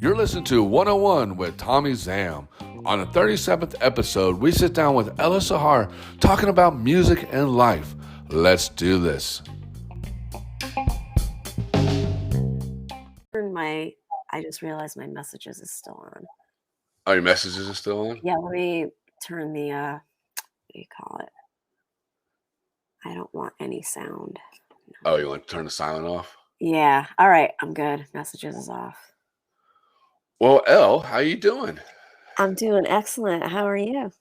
You're listening to 101 with Tommie Zam. On the 37th episode, we sit down with Ella Sera talking about music and life. Let's do this. I just realized my messages is still on. Oh, your messages are still on? Yeah, let me turn the, what do you call it? I don't want any sound. Oh, you want to turn the silent off? Yeah, all right, I'm good. Messages is off. Well, Elle, how you doing? I'm doing excellent. How are you?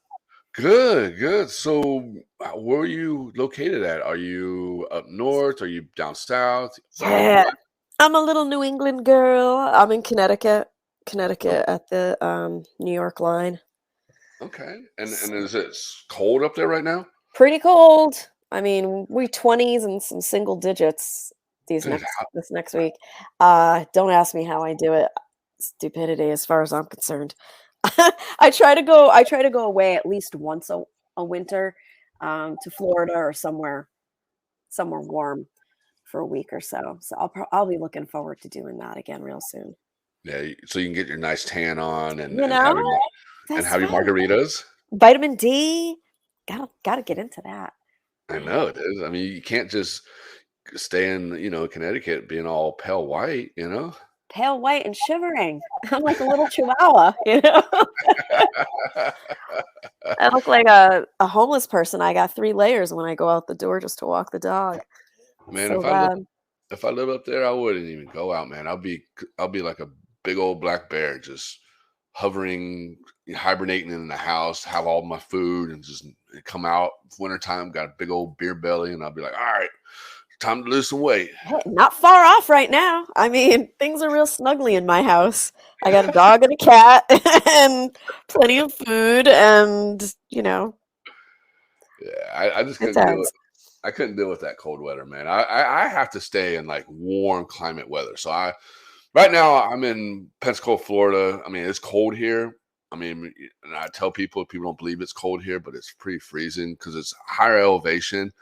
Good, good. So, where are you located at? Are you up north? Are you down south? Yeah, I'm a little New England girl. I'm in Connecticut at the New York line. Okay. And is it cold up there right now? Pretty cold. I mean, we 20s and some single digits this next week. Don't ask me how I do it. Stupidity as far as I'm concerned. I try to go away at least once a winter to Florida or somewhere warm for a week or so. So I'll be looking forward to doing that again real soon. Yeah, so you can get your nice tan on and You have know, your margaritas. Vitamin D. Gotta get into that. I know it is. I mean, you can't just stay in, Connecticut being all pale white, Pale white and shivering. I'm like a little chihuahua, I look like a homeless person. I got 3 layers when I go out the door just to walk the dog. Man, So if I live up there, I wouldn't even go out, man. I'll be like a big old black bear, just hovering, hibernating in the house, have all my food, and just come out wintertime, got a big old beer belly, and I'll be like, all right, time to lose some weight. Hey, not far off right now. I mean, things are real snuggly in my house. I got a dog and a cat and plenty of food and, Yeah, I just couldn't do it. I couldn't deal with that cold weather, man. I have to stay in like warm climate weather. So right now I'm in Pensacola, Florida. I mean, it's cold here. I mean, and I tell people don't believe it's cold here, but it's pretty freezing because it's higher elevation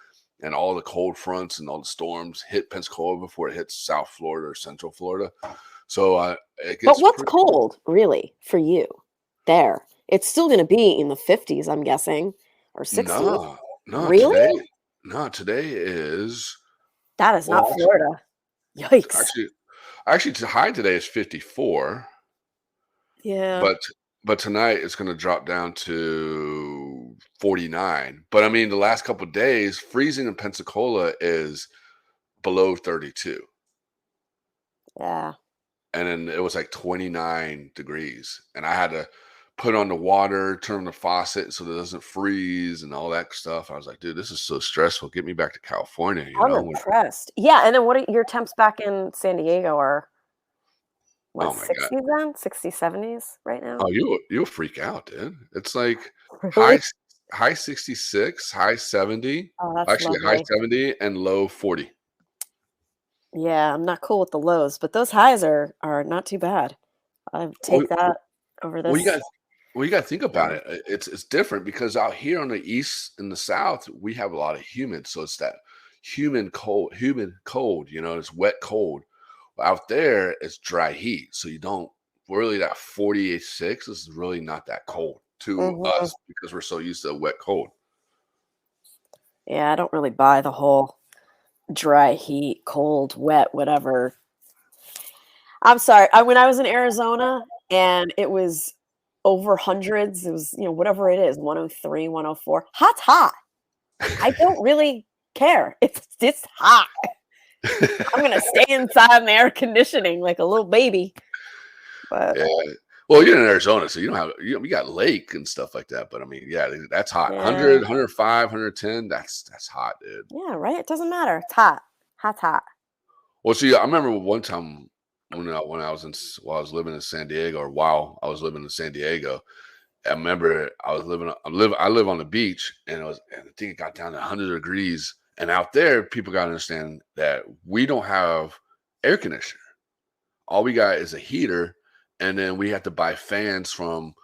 and all the cold fronts and all the storms hit Pensacola before it hits South Florida or Central Florida. So it gets. But what's cold really for you there? It's still going to be in the 50s, I'm guessing, or 60s. No, really? Today is. That is not Florida. Yikes. Actually, high today is 54. Yeah. But tonight it's going to drop down to 49. But I mean, the last couple of days, freezing in Pensacola is below 32. Yeah. And then it was like 29 degrees. And I had to put on the water, turn on the faucet so that it doesn't freeze and all that stuff. I was like, dude, this is so stressful. Get me back to California. I'm impressed. Yeah. And then what are your temps back in San Diego are? What, 60s then? 60s, 70s right now? Oh, you'll freak out, dude. It's like high 66, high 70. Oh, that's actually lovely. High 70 and low 40. Yeah, I'm not cool with the lows, but those highs are not too bad. I take that over this. Well, you got to think about it. It's different because out here on the east and the south, we have a lot of humid, so it's that humid cold. It's wet cold. Out there, it's dry heat, so you don't really that 48.6 is really not that cold to us because we're so used to wet cold. Yeah, I don't really buy the whole dry heat, cold, wet, whatever. I'm sorry. When I was in Arizona and it was over hundreds, it was, whatever it is, 103, 104. Hot's hot. I don't really care. It's hot. I'm going to stay inside in the air conditioning like a little baby. But yeah. Well, you're in Arizona, so you don't have you got lake and stuff like that. But I mean, yeah, that's hot. Yeah. 100, 105, 110. That's hot, dude. Yeah, right. It doesn't matter. It's hot. Hot's hot. Well, see, I remember one time when I was living in San Diego, or while I was living in San Diego, I remember I live on the beach, and I think it got down to 100 degrees. And out there, people got to understand that we don't have air conditioner. All we got is a heater, and then we have to buy fans from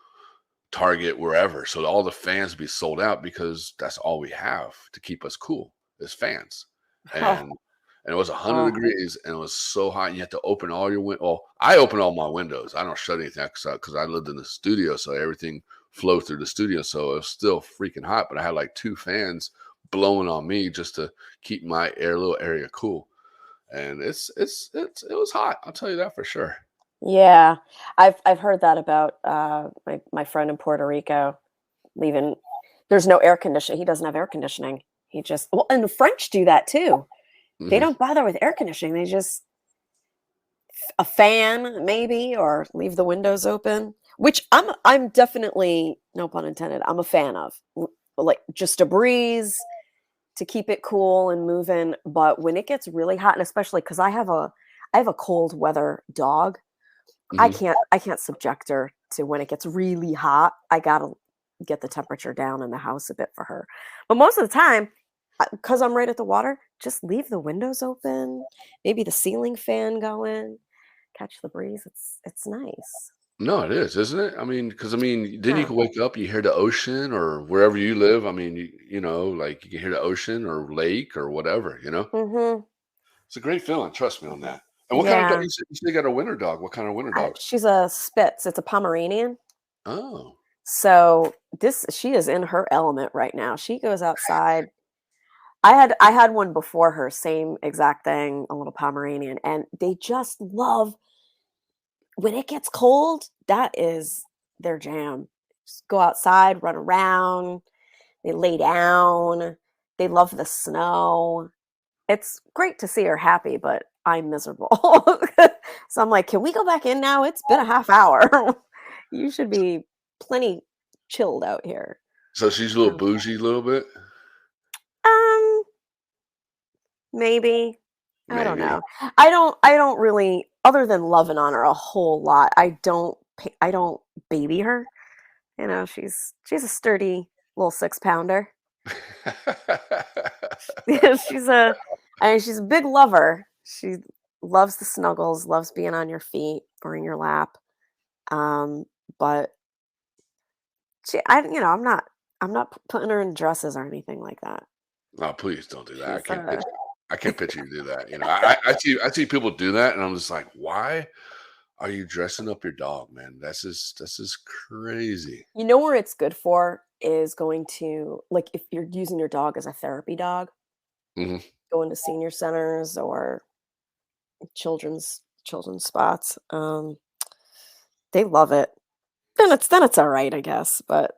Target, wherever. So all the fans be sold out because that's all we have to keep us cool is fans. And and it was 100 Oh, degrees, and it was so hot. And you had to open all your windows. Oh, I open all my windows. I don't shut anything because I lived in the studio, so everything flowed through the studio. So it was still freaking hot, but I had like 2 fans blowing on me just to keep my little area cool. And it was hot. I'll tell you that for sure. yeah. I've heard that about my friend in Puerto Rico. Leaving, there's no air conditioning. He doesn't have air conditioning. He just well, and the French do that too. They Hmm. don't bother with air conditioning. They just a fan maybe or leave the windows open, which I'm definitely, no pun intended, I'm a fan of. Like just a breeze to keep it cool and moving, but when it gets really hot, and especially cuz I have a cold weather dog, Hmm. I can't subject her to when it gets really hot. I got to get the temperature down in the house a bit for her. But most of the time, cuz I'm right at the water, just leave the windows open, maybe the ceiling fan going, catch the breeze. It's nice. No, it is, isn't it? I mean, because I mean, then you Yeah. can wake up, you hear the ocean or wherever you live. I mean, you know, like you can hear the ocean or lake or whatever. You know, Mhm. it's a great feeling. Trust me on that. And what kind of dog? Yeah. You said you got a winter dog. What kind of winter dog? She's a Spitz. It's a Pomeranian. Oh, So this she is in her element right now. She goes outside. I had one before her, same exact thing, a little Pomeranian, and they just love when it gets cold, that is their jam. Just go outside, run around, they lay down, they love the snow. It's great to see her happy, but I'm miserable. So I'm like, "Can we go back in now? It's been a half hour. You should be plenty chilled out here." so she's a little Um, bougie, a little bit, um, maybe. I don't maybe. know. I don't really, other than loving on her a whole lot, I don't baby her. You know, she's a sturdy little 6 pounder. She's a I mean, she's a big lover. She loves the snuggles, loves being on your feet or in your lap. Um, but I'm not putting her in dresses or anything like that. No, please don't do that. She's I can't picture you do that. You know, I see people do that, and I'm just like, why are you dressing up your dog, man? That's just crazy. you know where it's good for is going to, like, if you're using your dog as a therapy dog, Hmm. going to senior centers or children's spots. They love it. Then it's all right, I guess. But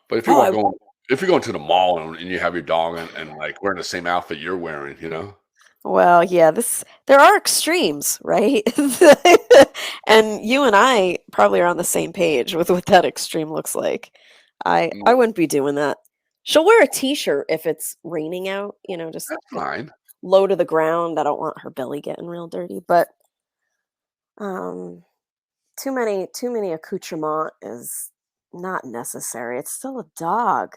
But if you're oh, gonna go, if you're going to the mall and you have your dog and like wearing the same outfit you're wearing, you know, well, yeah, this there are extremes, right? And you and I probably are on the same page with what that extreme looks like. I mm, wouldn't be doing that. She'll wear a t-shirt if it's raining out, just that's fine. low to the ground. I don't want her belly getting real dirty, but um too many accoutrement is not necessary. It's still a dog.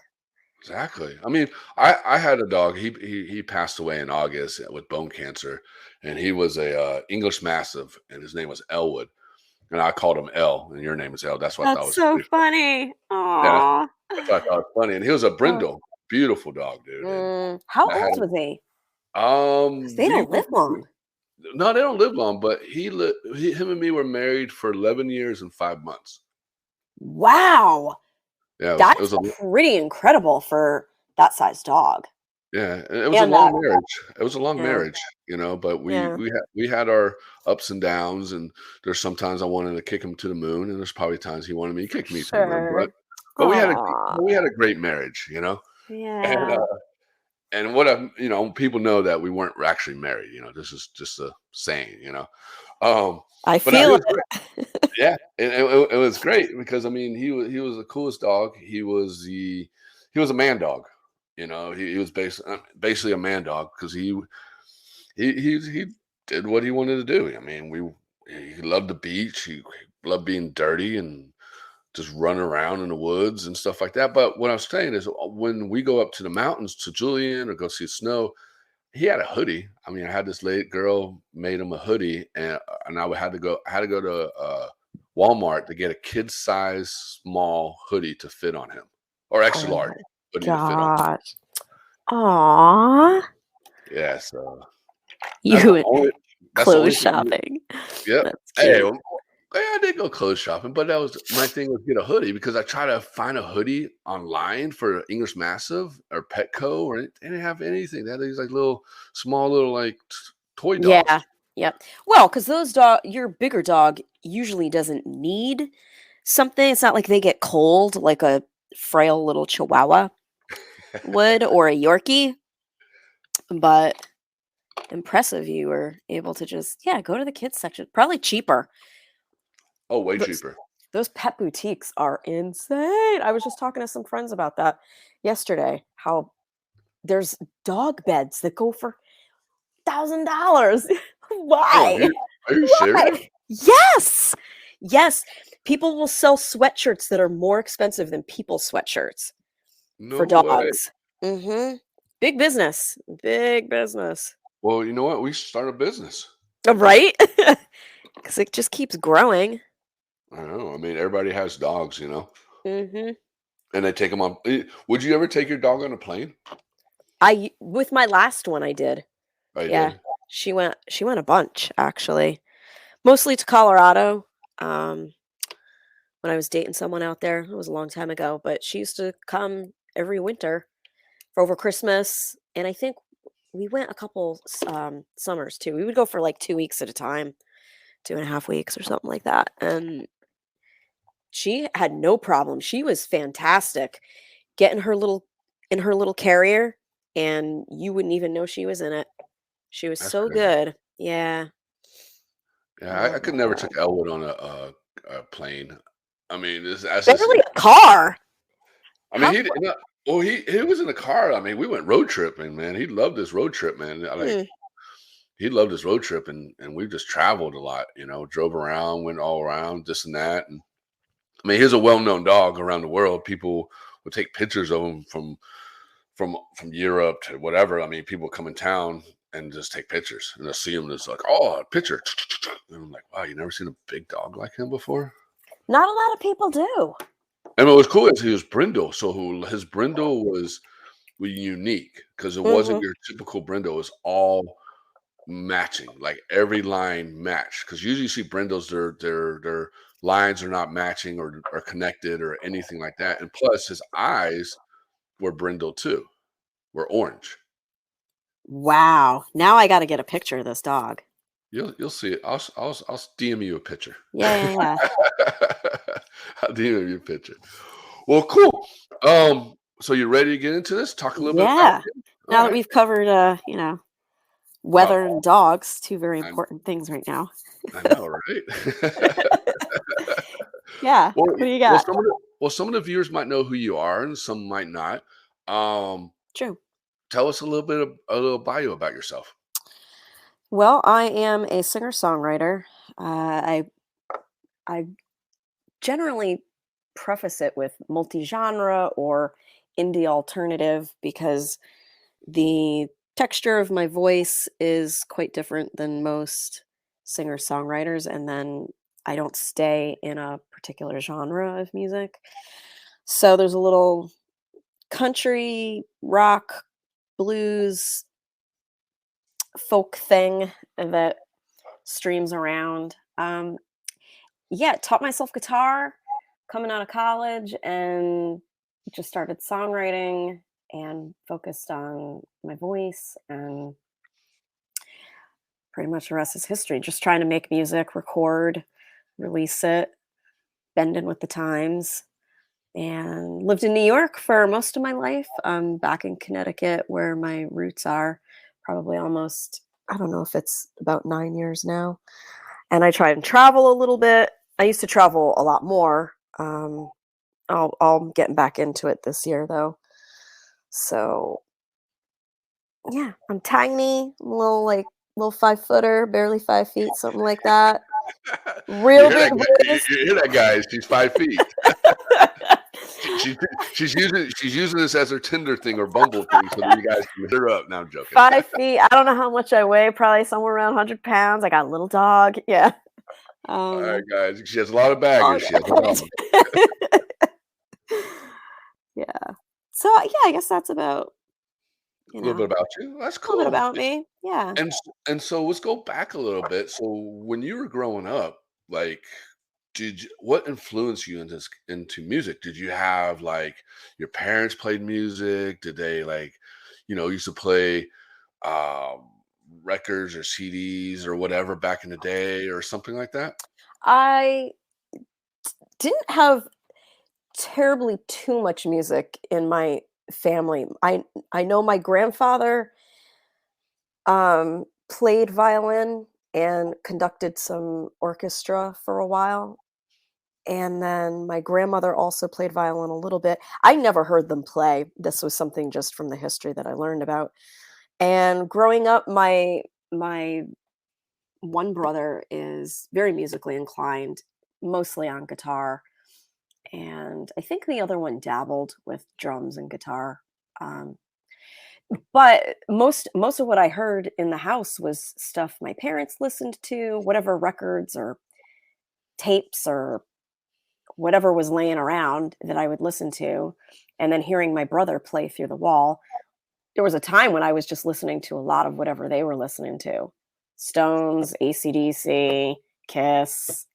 Exactly. I mean, I had a dog. He passed away in August with bone cancer, and he was a English Mastiff, and his name was Elwood, and I called him L, and your name is L. That's what I thought That's was so pretty funny. funny. Yeah, Aw. that's what I thought was funny. And he was a Oh. brindle, beautiful dog, dude. And How I had old him. was he? 'Cause they We don't were live long. no, they don't live long, but him and me were married for 11 years and 5 months. Wow. Yeah, it That's was a pretty incredible for that size dog. yeah, and it was a And long that marriage. It was a long yeah, marriage, you know, but yeah, we had our ups and downs, and there's sometimes I wanted to kick him to the moon, and there's probably times he wanted me to kick me to the moon, sure. but Aw, we had a great marriage, you know, and yeah. what I you know people know that we weren't actually married, you know, this is just a saying, you know, um, I but now he feel was great. it. Yeah, it was great because I mean he was the coolest dog. He was a man dog. You know, he was basically a man dog because he did what he wanted to do. I mean, he loved the beach. He loved being dirty and just running around in the woods and stuff like that. But what I was saying is, when we go up to the mountains to Julian or go see snow, he had a hoodie. I mean, I had this late girl made him a hoodie, and I had to go to Walmart to get a kid size small hoodie to fit on him, or extra Oh large my hoodie to fit on him. gosh. Aw. Yeah, so. That's the You only clothes thing. shopping. Yep. That's Hey, cute. well, yeah, I did go clothes shopping, but that was my thing was get a hoodie because I try to find a hoodie online for English Massive or Petco or they didn't have anything. They had these like little small little like toy dogs. Yeah. Yep. Well, because your bigger dog usually doesn't need something. It's not like they get cold like a frail little Chihuahua would or a Yorkie, but impressive you were able to just, yeah, go to the kids section. Probably cheaper. Oh, way Those, cheaper. those pet boutiques are insane. I was just talking to some friends about that yesterday. How there's dog beds that go for $1,000. Oh, Why? are you serious? Why? Yes. Yes. People will sell sweatshirts that are more expensive than people's sweatshirts for No way. dogs. Mm-hmm. Big business. Big business. Well, you know what? We should start a business. Right? Because it just keeps growing. I know. I mean, everybody has dogs, Mm-hmm. and they take them on. Would you ever take your dog on a plane? With my last one I did. Oh, you Yeah. did? She went a bunch, actually. Mostly to Colorado. Um, when I was dating someone out there. It was a long time ago, but she used to come every winter for over Christmas, and I think we went a couple summers too. We would go for like 2 weeks at a time, 2.5 weeks or something like that, and she had no problem. She was fantastic getting her little in her little carrier, and you wouldn't even know she was in it. She was That's so crazy. good. Yeah, Yeah, I I love could my never dog. take Elwood on a plane. I mean, that's just Barely a car. I mean, How? he did not well, he was in the car. I mean, we went road tripping, man. He loved this road trip, man. Hmm, He loved his road trip, and we just traveled a lot. Drove around, went all around, this and that. And I mean, he's a well-known dog around the world. People would take pictures of him from Europe to whatever. I mean, people come in town and just take pictures, and they'll see him. And it's like, oh, a picture. And I'm like, wow, you never seen a big dog like him before? not a lot of people do. And what was cool is he was brindle, so his brindle was unique because it wasn't Hmm. your typical brindle. It was all matching, like every line matched. Because usually you see brindles, their lines are not matching or connected or anything like that. And plus, his eyes were brindle too, were orange. Wow. Now I got to get a picture of this dog. You'll see it. I'll DM you a picture. Yeah, yeah, yeah. I'll DM you a picture. Well, cool. So you ready to get into this? Talk a little bit about Yeah. you. All Now that right. we've covered, About weather and dogs, two very I, important things right now. I know, right? Yeah. Well, What do you got? some of the viewers might know who you are, and some might not. Um, True. Tell us a little bio about yourself. Well, I am a singer-songwriter. I generally preface it with multi-genre or indie alternative because the texture of my voice is quite different than most singer-songwriters, and then I don't stay in a particular genre of music. So there's a little country, rock, blues, folk thing that streams around. Yeah, taught myself guitar coming out of college and just started songwriting and focused on my voice, and pretty much the rest is history. Just trying to make music, record, release it, bend in with the times, and lived in New York for most of my life. I'm back in Connecticut where my roots are, probably almost, I don't know if it's about 9 years now. And I try and travel a little bit. I used to travel a lot more. I'm getting back into it this year though. So yeah, I'm tiny, little 5 footer, barely 5 feet, something like that. You Real hear big that? voice. You hear that, guys? She's 5 feet. She, she's using this as her Tinder thing or Bumble thing, so that you guys can hit her up. Now I'm joking. 5 feet. I don't know how much I weigh, probably somewhere around 100 pounds. I got a little dog. Yeah. All right, Um, guys. She has a lot of oh, baggage. She has a dog. yeah. So yeah, I guess that's about, A little bit about you. That's a little bit cool. about me. Yeah. And so let's go back a little bit. So when you were growing up, like, what influenced you into music? Did you have like your parents played music? Did they like, used to play um, records or CDs or whatever back in the day or something like that? I didn't have terribly too much music in my family. I know my grandfather played violin and conducted some orchestra for a while. And then my grandmother also played violin a little bit. I never heard them play. This was something just from the history that I learned about. And growing up, my one brother is very musically inclined, mostly on guitar, and I think the other one dabbled with drums and guitar. Um, but most of what I heard in the house was stuff my parents listened to, whatever records or tapes or whatever was laying around that I would listen to, and then hearing my brother play through the wall. There was a time when I was just listening to a lot of whatever they were listening to. Stones, AC/DC, Kiss,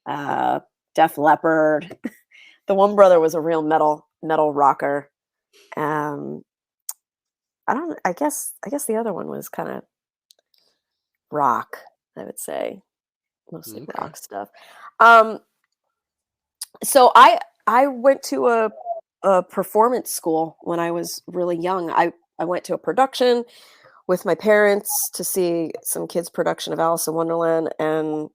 uh, Def Leppard. The one brother was a real metal rocker. Um, I don't I guess the other one was kinda rock, I would say, mostly Okay. rock stuff. Um, so I went to a performance school when I was really young. I went to a production with my parents to see some kids' production of Alice in Wonderland and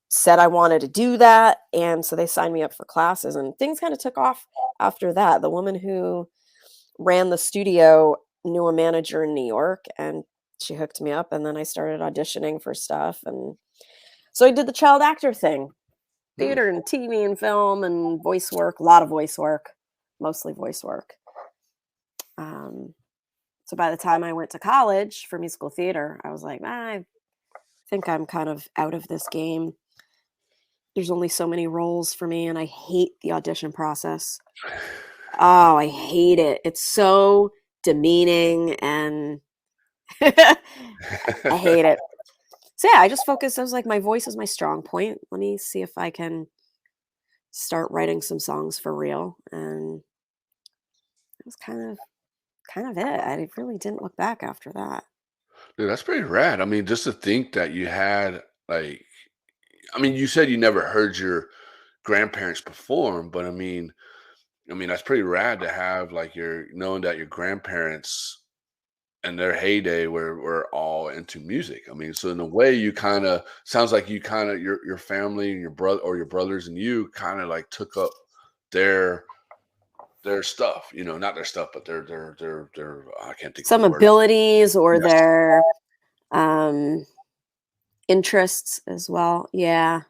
said I wanted to do that, and so they signed me up for classes, and things kinda took off after that. The woman who ran the studio knew a manager in New York, and she hooked me up, and then I started auditioning for stuff, and so I did the child actor thing, Hmm. theater and TV and film and voice work, a lot of voice work, mostly voice work. Um, so by the time I went to college for musical theater, I was like, I think I'm kind of out of this game. There's only so many roles for me, and I hate the audition process. Oh, I hate it. It's so demeaning and I hate it. So yeah, I just focused. I was like, my voice is my strong point. Let me see if I can start writing some songs for real. And that was kind of it. I really didn't look back after that. Dude, that's pretty rad. I mean, just to think that you had like, I mean, you said you never heard your grandparents perform, but I mean, that's pretty rad to have like your knowing that your grandparents in their heyday were all into music. I mean, so in a way, you kind of sounds like you kind of your family and your brother or your brothers and you kind of like took up their their stuff. Not their stuff, but their I can't think of the Some word. abilities or Yes. their um, interests as well. Yeah.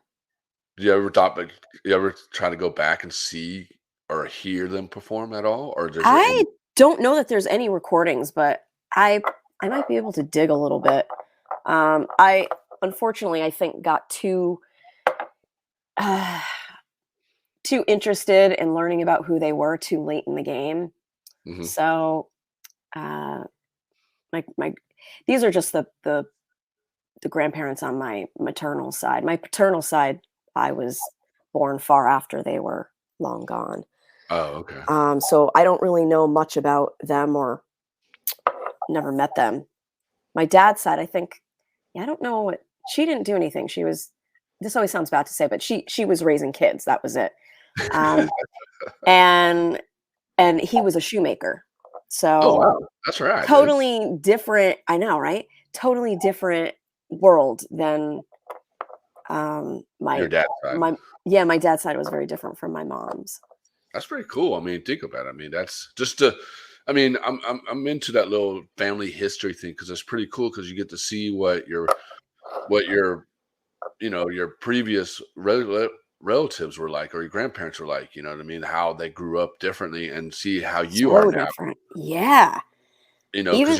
You ever try to go back and see or hear them perform at all, or is there I any? don't know that there's any recordings, but I I might be able to dig a little bit. I unfortunately I think got uh, too interested in learning about who they were too late in the game. Mhm. So uh, my these are just the grandparents on my maternal side. My paternal side, I was born far after they were long gone. Oh, okay. So I don't really know much about them or never met them. My dad's side, I think, yeah, I don't know what she didn't do anything. She was this always sounds bad to say, but she was raising kids. That was it. Um, and and he was a shoemaker. Oh, So wow. That's right, dude. totally different. I know, right? Totally different world than Your dad's side. my yeah, my dad's side was very different from my mom's. That's pretty cool. I mean, think about it. I mean, that's just to. I mean, I'm into that little family history thing because it's pretty cool because you get to see what your your previous relatives were like or your grandparents were like. You know what I mean? How they grew up differently and see how you are So now. different. Yeah. Because Even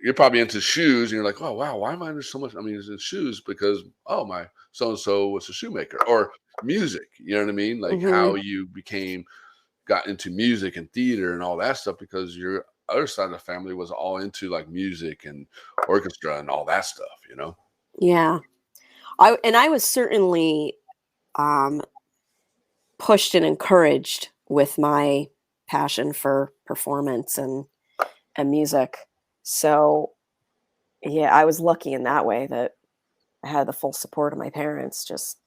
you're probably into shoes and you're like, oh wow, why am I into so much? I mean, it's in shoes because oh my so and so was a shoemaker or music. You know what I mean? Like how mhm. you got into music and theater and all that stuff because you're other side of the family was all into like music and orchestra and all that stuff, you know? Yeah. I was certainly um, pushed and encouraged with my passion for performance and music. So yeah, I was lucky in that way that I had the full support of my parents just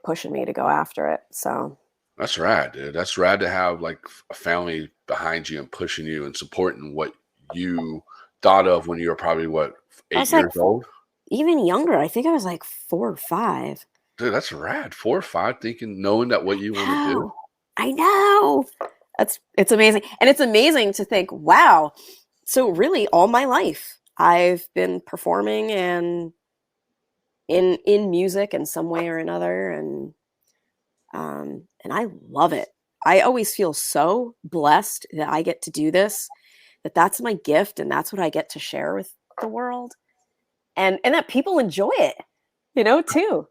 pushing me to go after it. So That's rad, dude. That's rad to have like a family behind you and pushing you and supporting what you thought of when you were probably what, I 8 was like years old? even younger. I think I was like 4 or 5. Dude, that's rad. 4 or 5 thinking knowing that what you want to do. Wow. I know. It's amazing. And it's amazing to think, wow. So really all my life I've been performing and in music in some way or another and I love it. I always feel so blessed that I get to do this, that that's my gift and that's what I get to share with the world. And that people enjoy it, too.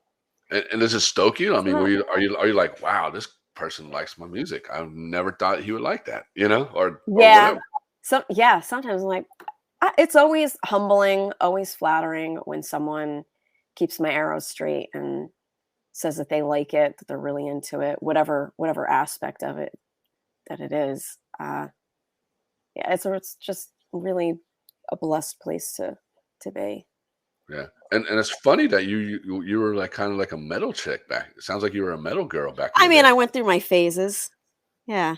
And does it stoke you? I mean, So, are you like, wow, this person likes my music. I never thought he would like that, you know, or yeah. whatever. Sometimes I'm like, it's always humbling, always flattering when someone keeps my arrows straight and says that they like it, that they're really into it, whatever aspect of it that it is. Yeah, it's just really a blessed place to be. Yeah. And it's funny that you were like kind of like a metal chick back. It sounds like you were a metal girl back in I the mean, day. I went through my phases. Yeah,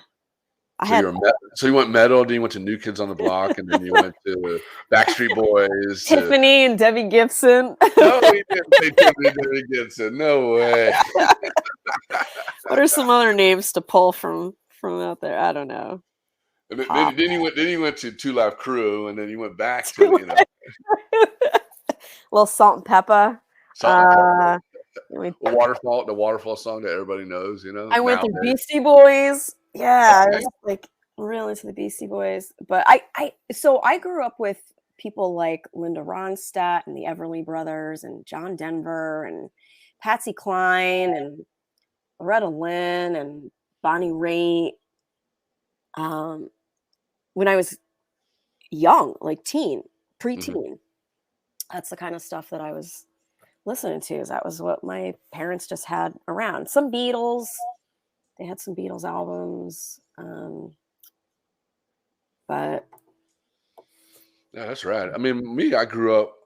I So had so you went metal, then you went to New Kids on the Block, and then you went to Backstreet Boys. Tiffany and Debbie Gibson. No, he didn't say Tiffany Gibson. No way. What are some other names to pull from out there? I don't know. And Pop. then you went to Two Live Crew, and then you went back to Little Salt and Pepper. Salt and Pepper, Uh, we- the waterfall song that everybody knows, I went through nowadays. Beastie Boys. Yeah, I Okay. was like really into the Beastie Boys. But I grew up with people like Linda Ronstadt and the Everly Brothers and John Denver and Patsy Cline and Loretta Lynn and Bonnie Raitt. Um, when I was young, like Mhm. preteen, that's the kind of stuff that I was listening to. Is that was what my parents just had around. Some Beatles. They had some Beatles albums. But Yeah, that's right. I mean, I grew up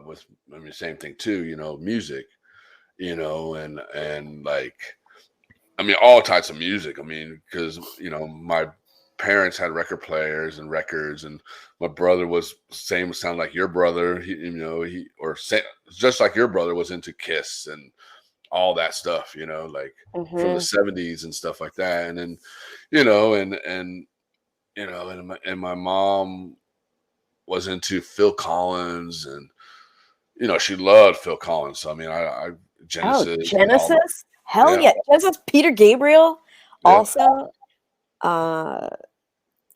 with, same thing too, music, and like, all types of music. I mean, because, my parents had record players and records, and my brother was same, sound like your brother, just like your brother was into Kiss and all that stuff, like from the mhm. 70s and stuff like that. And then, you know, and my mom was into Phil Collins, and she loved Phil Collins. So I Oh, Genesis and all that. Genesis? Hell Yeah, yeah. Genesis, Peter Gabriel yeah, also. Uh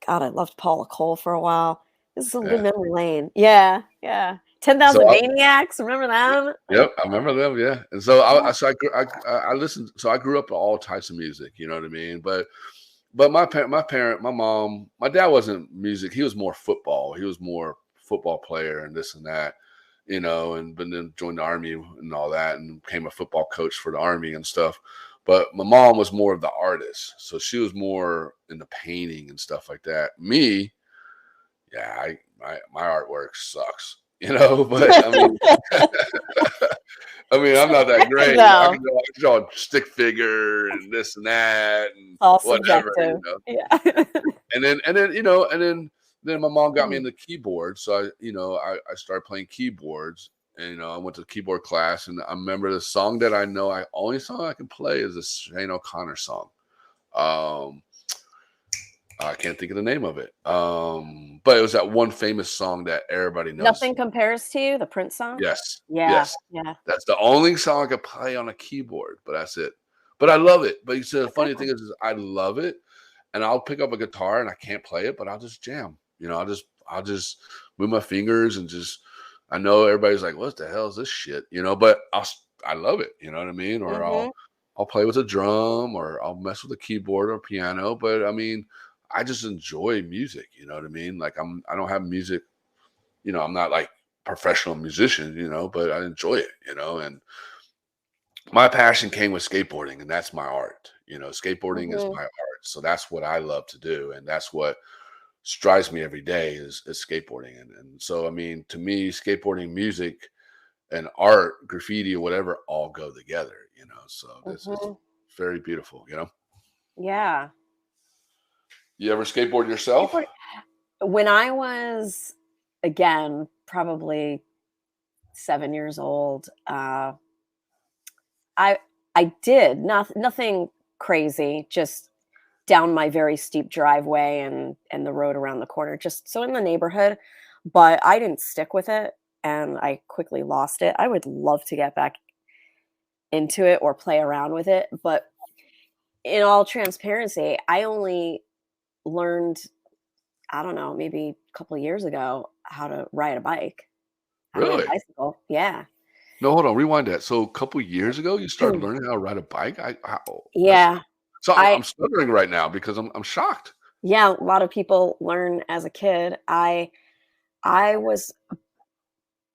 God, I loved Paula Cole for a while. This is some good yeah. memory lane. Yeah, yeah. So 10,000 Maniacs, remember them? Like, yep, I remember them. Yeah, and so yeah. I listened. So I grew up to all types of music. You know what I mean? But my mom, my dad wasn't music. He was more football. He was more football player and this and that. And but then joined the army and all that, and became a football coach for the army and stuff. But my mom was more of the artist, so she was more into painting and stuff like that. Me, yeah, my artwork sucks, but I'm not that great. I No, can draw a stick figure and this and that and all whatever. subjective. Yeah. And then my mom got me Mm. into keyboards. So I started playing keyboards, and I went to keyboard class, and I remember the song that I know, only song I can play is a Shane O'Connor song. Um I can't think of the name of it. But it was that one famous song that everybody knows. Nothing Compares to You, the Prince song? Yes, Yeah, yes. yeah. That's the only song I could play on a keyboard, but that's it. But I love it. But you said the A good funny thing one. is I love it, and I'll pick up a guitar and I can't play it, but I'll just jam. I'll just move my fingers and just. I know everybody's like, "What the hell is this shit?" But I love it. You know what I mean? Or Mhm. I'll play with a drum, or I'll mess with a keyboard or piano. But I just enjoy music. You know what I mean? Like I don't have music. You know, I'm not like professional musician. You know, but I enjoy it. You know, and my passion came with skateboarding, and that's my art. You know, skateboarding is Mhm. my art. So that's what I love to do, and that's what strives me every day is skateboarding. And so I mean, to me, skateboarding, music, and art, graffiti or whatever, all go together. You know, so this is Mhm. very beautiful. You know, Yeah. you ever skateboard yourself? Skateboarding when I was, again, probably 7 years old, I I did nothing crazy, just down my very steep driveway and the road around the corner, just so in the neighborhood, but I didn't stick with it, and I quickly lost it. I would love to get back into it or play around with it, but in all transparency, I only learned, I don't know, maybe a couple years ago how to ride a bike. I ride a Really? bicycle. Yeah. No, hold on, rewind that. So a couple years ago, you started learning how to ride a bike. I how that's Yeah. so I I'm stuttering right now because I'm shocked. yeah, a lot of people learn as a kid. I was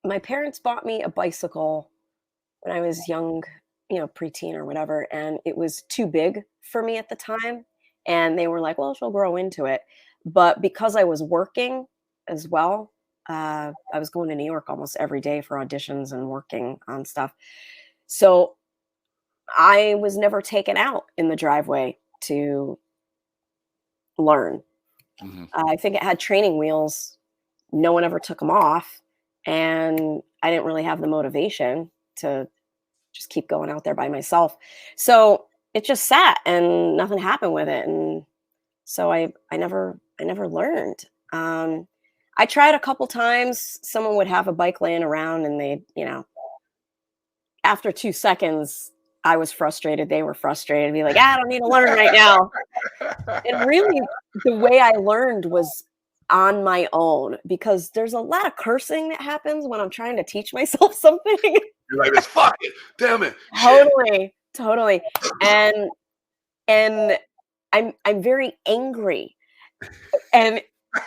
my parents bought me a bicycle when I was young, preteen or whatever, and it was too big for me at the time. And they were like, well, she'll grow into it. But because I was working as well, I was going to New York almost every day for auditions and working on stuff. So I was never taken out in the driveway to learn. Mhm. I think it had training wheels. No one ever took them off. And I didn't really have the motivation to just keep going out there by myself. So it just sat and nothing happened with it. And so I never learned. I tried a couple times. Someone would have a bike laying around and they, after 2 seconds, I was frustrated. They were frustrated. Be like, I don't need to learn right now. And really, the way I learned was on my own because there's a lot of cursing that happens when I'm trying to teach myself something. You're like this. Fuck it. Damn it. Shit. Totally, totally. And and I'm very angry, and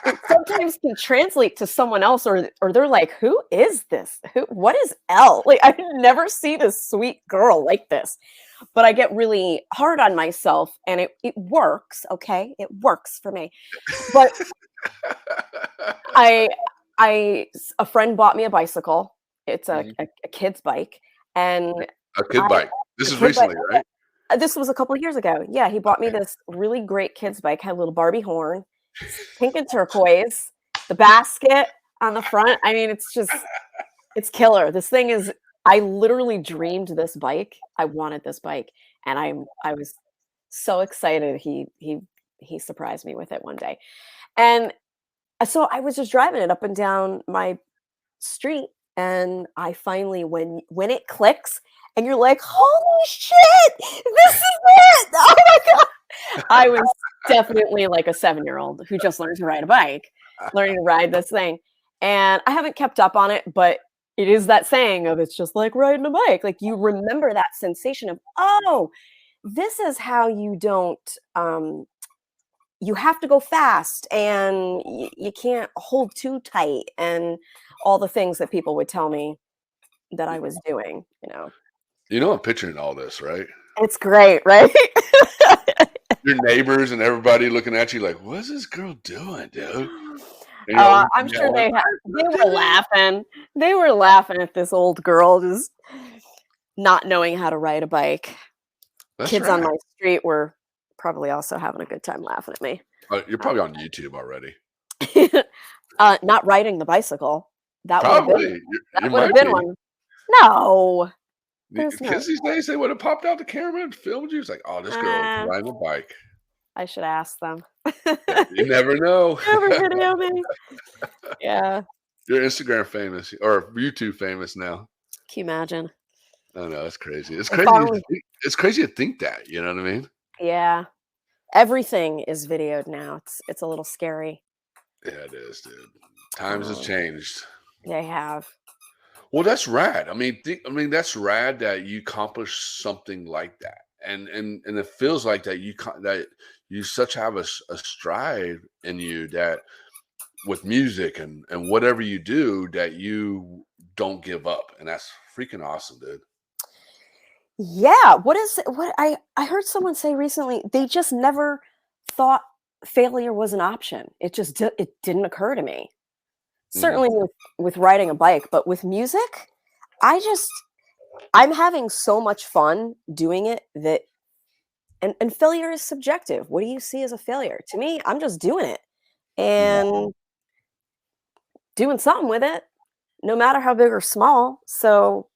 it sometimes can translate to someone else or they're like, "Who is this? What is Elle? Like, I never see this sweet girl like this." But I get really hard on myself and it works, okay? It works for me. But I a friend bought me a bicycle. It's a Mhm. a kid's bike, and A kid I bike. This a is kid bike. recently, right? This was a couple of years ago. Yeah, he bought me Okay. this really great kids bike, had a little Barbie horn, pink and turquoise, the basket on the front. I mean, it's killer. This thing is I literally dreamed this bike. I wanted this bike, and I was so excited. He surprised me with it one day. And so I was just driving it up and down my street, and I finally when it clicks and you're like, "Holy shit, this is it! Oh my god!" I was definitely like a 7-year-old who just learned to ride a bike, learning to ride this thing, and I haven't kept up on it, but it is that saying of it's just like riding a bike, like, you remember that sensation of, "Oh, this is how you don't, you have to go fast and you can't hold too tight," and all the things that people would tell me that I was doing. You know, I'm picturing all this, right? It's great, right? Your neighbors and everybody looking at you like, "What's this girl doing, dude?" And you're over I'm sure yelling, they were laughing. They were laughing at this old girl just not knowing how to ride a bike. "That's Kids on right." my street were probably also having a good time laughing at me. You're probably on YouTube already. Not riding the bicycle. That would have been Probably. You that would have might been be. one. No, The there's no kids these days, they would have popped out the camera and filmed you. It's like, "Oh, this girl uh, riding a bike." I should ask them. You never know. Ever video me? Yeah. You're Instagram famous or YouTube famous now. Can you imagine? I know, it's crazy. It's If crazy to only. think it's crazy to think that, you know what I mean? Yeah. Everything is videoed now. It's a little scary. Yeah, it is, dude. Times has Um, changed. they have. Well, that's rad. I mean, that's rad that you accomplished something like that. And it feels like that you such have a stride in you that with music and whatever you do that you don't give up, and that's freaking awesome, dude. Yeah, what I heard someone say recently, they just never thought failure was an option. It didn't occur to me. Mhm. Certainly with riding a bike, but with music, I just I'm having so much fun doing it that and failure is subjective. What do you see as a failure? To me, I'm just doing it Mhm. and doing something with it, no matter how big or small. So,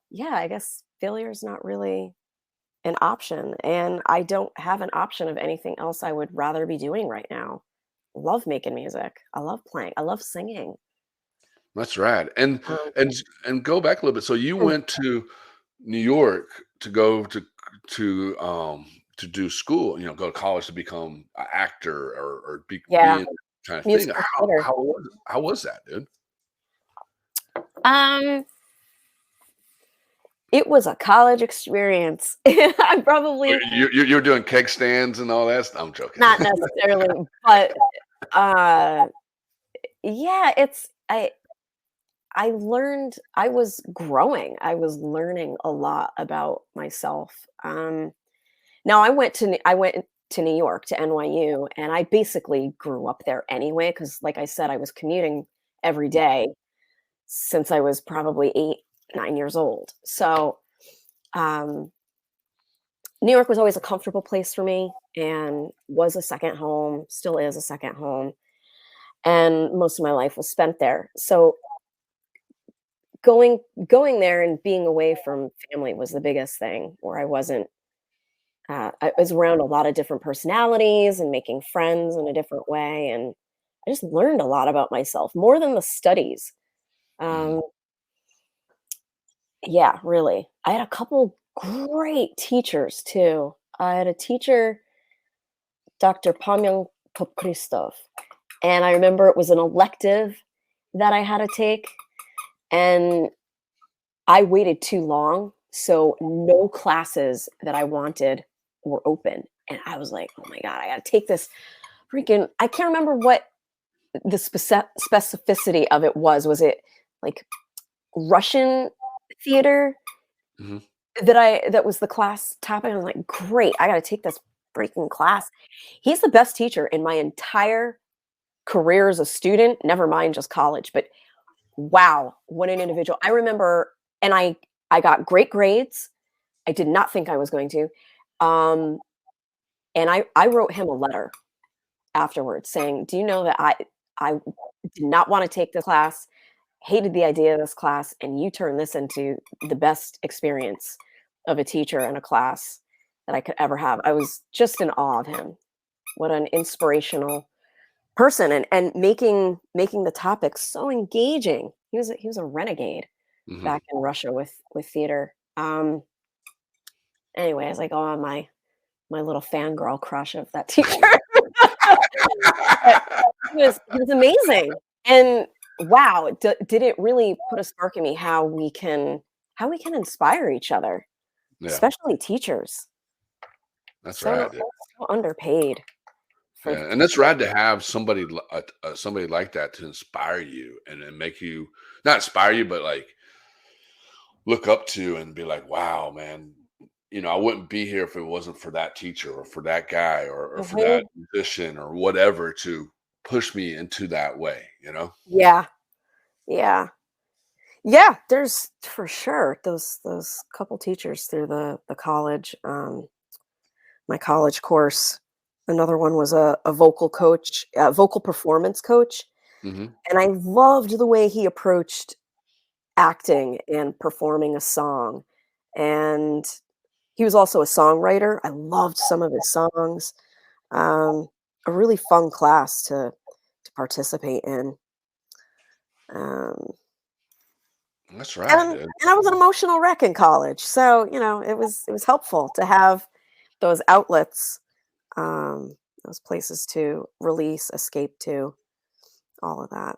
yeah, I guess failure is not really an option, and I don't have an option of anything else I would rather be doing right now. Love making music. I love playing. I love singing. That's right. Um, And go back a little bit. So you mm, went to New York to go to do school, go to college to become an actor or be yeah, in kind of thing. musical theater. How was that, dude? Um, it was a college experience. I Oh, probably you're doing keg stands and all that stuff? I'm joking. not necessarily, but uh, yeah, I learned I was growing. I was learning a lot about myself. Now I went to New York to NYU, and I basically grew up there anyway because, like I said, I was commuting every day since I was probably 8, 9 years old. So, um, New York was always a comfortable place for me and was a second home, still is a second home, and most of my life was spent there. So, going going there and being away from family was the biggest thing, where I was around a lot of different personalities and making friends in a different way, and I just learned a lot about myself more than the studies. Mhm. Um, yeah, really. I had a couple great teachers too. I had a teacher, Dr. Pamyong Popristov, and I remember it was an elective that I had to take, and I waited too long, so no classes that I wanted were open. And I was like, "Oh my god, I gotta take this freaking." I can't remember what the specificity of it was. Was it like Russian theater Mhm. that was the class topic? I was like, "Great, I gotta take this freaking class." He's the best teacher in my entire career as a student, never mind just college, but wow, what an individual. I remember, and I got great grades. I did not think I was going to. Um, and I wrote him a letter afterwards saying, "Do you know that I did not want to take this class, hated the idea of this class, and you turned this into the best experience of a teacher and a class that I could ever have." I was just in awe of him. What an inspirational person, and making the topic so engaging. He was a renegade Mhm. back in Russia with theater. Anyway, as I go on my little fangirl crush of that teacher. But he was amazing, and wow, did it really put a spark in me how we can inspire each other, Yeah, especially teachers. that's So right, dude. so underpaid for Yeah, and it's rad to have somebody like that to inspire you and make you not inspire you, but like look up to and be like, wow, man, I wouldn't be here if it wasn't for that teacher or for that guy or for that Mhm. musician or whatever to push me into that way. Yeah, yeah. Yeah, there's for sure those couple teachers through the college, my college course. Another one was a vocal coach, a vocal performance coach, Hmm. and I loved the way he approached acting and performing a song. And he was also a songwriter. I loved some of his songs. Um, a really fun class to participate in. Um, That's right, dude. and I was an emotional wreck in college, so it was helpful to have those outlets, those places to release, escape to, all of that.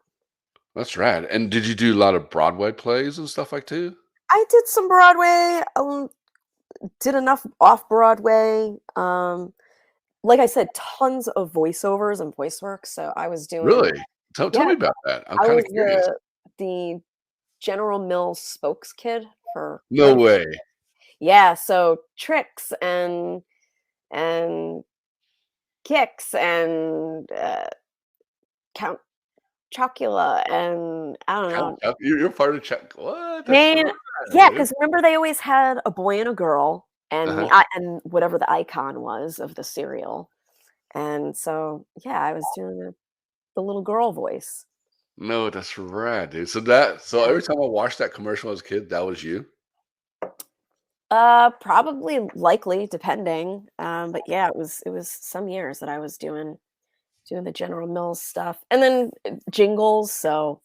That's right. And did you do a lot of Broadway plays and stuff like too? I did some Broadway, did enough off Broadway. like I said, tons of voiceovers and voice work. So I was doing, Really? Tell yeah, me about that. I'm I kinda was curious. the General Mills spokes kid for No quite a bit. way. Yeah, so tricks and kicks and Count Chocula and I don't Count know. Chuck you're part of Chuck what? That's Man, rad, yeah, dude. because remember they always had a boy and a girl and Uh-huh. and whatever the icon was of the cereal. And so, yeah, I was doing the little girl voice. No, that's rad, dude. So Yeah. every time I watched that commercial as a kid, that was you? Probably likely depending. But yeah, it was some years that I was doing the General Mills stuff. And then jingles, so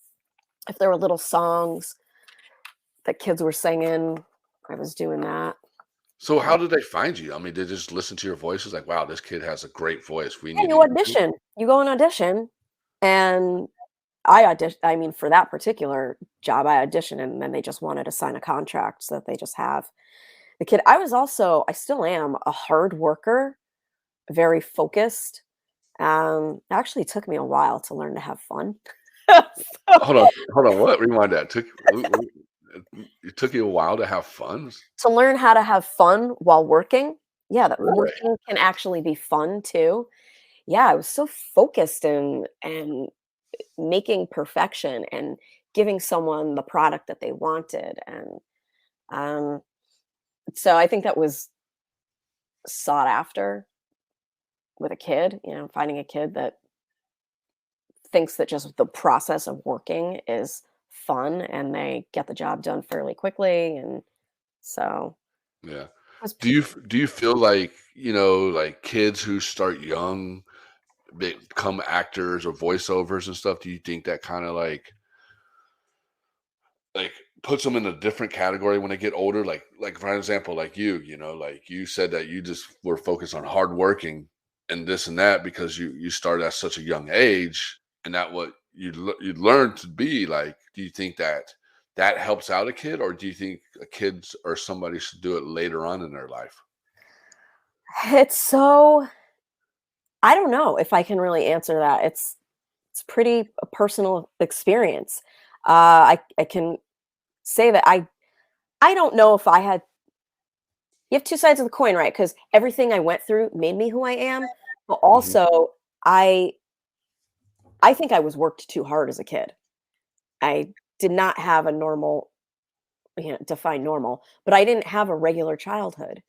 if there were little songs that kids were singing, I was doing that. So how But did they find you? I mean, they just listen to your voices like, "Wow, this kid has a great voice. We yeah, need to you use him." audition. You go and audition, and I mean, for that particular job, I auditioned, and then they just wanted to sign a contract so that they just have the kid. I still am a hard worker, very focused. It actually took me a while to learn to have fun. So, Hold on, what? Rewind that. It took you a while to have fun? to learn how to have fun while working, yeah, that Really? working can actually be fun too. Yeah, I was so focused and making perfection and giving someone the product that they wanted, and um, so I think that was sought after with a kid, finding a kid that thinks that just the process of working is fun and they get the job done fairly quickly, and so Yeah. it was Do you feel like, like kids who start young become actors or voiceovers and stuff? Do you think that kinda like puts them in a different category when they get older? Like for example, like like you said that you just were focused on hard working and this and that because you started at such a young age, and that what you learned to be like. Do you think that that helps out a kid, or do you think a kids or somebody should do it later on in their life? it's so I don't know if I can really answer that. It's pretty a personal experience. I can say that I don't know if I had you have two sides of the coin, right? Because everything I went through made me who I am, but Hmm. also I I think I was worked too hard as a kid. I did not have a normal, define normal, but I didn't have a regular childhood.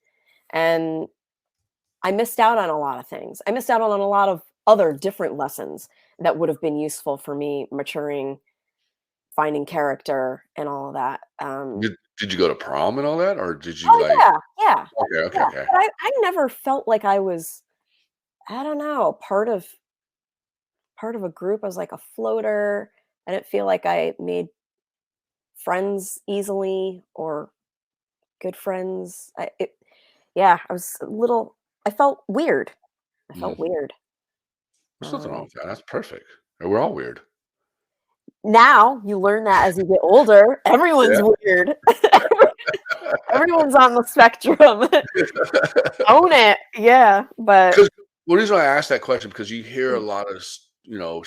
And I missed out on a lot of things. I missed out on a lot of other different lessons that would have been useful for me maturing, finding character, and all of that. Did you go to prom and all that, or did you Oh like? yeah, yeah, Okay, okay, yeah. okay. But I never felt like I was, I don't know, part of a group. I was like a floater. I didn't feel like I made friends easily or good friends. Yeah, I was a little. I felt weird. I felt Mm. weird. There's nothing wrong Um, with that. That's perfect. And we're all weird. Now you learn that as you get older, everyone's Yeah. weird. Everyone's on the spectrum. Own it. Yeah, but Because the reason why I asked that question because you hear a mm, lot of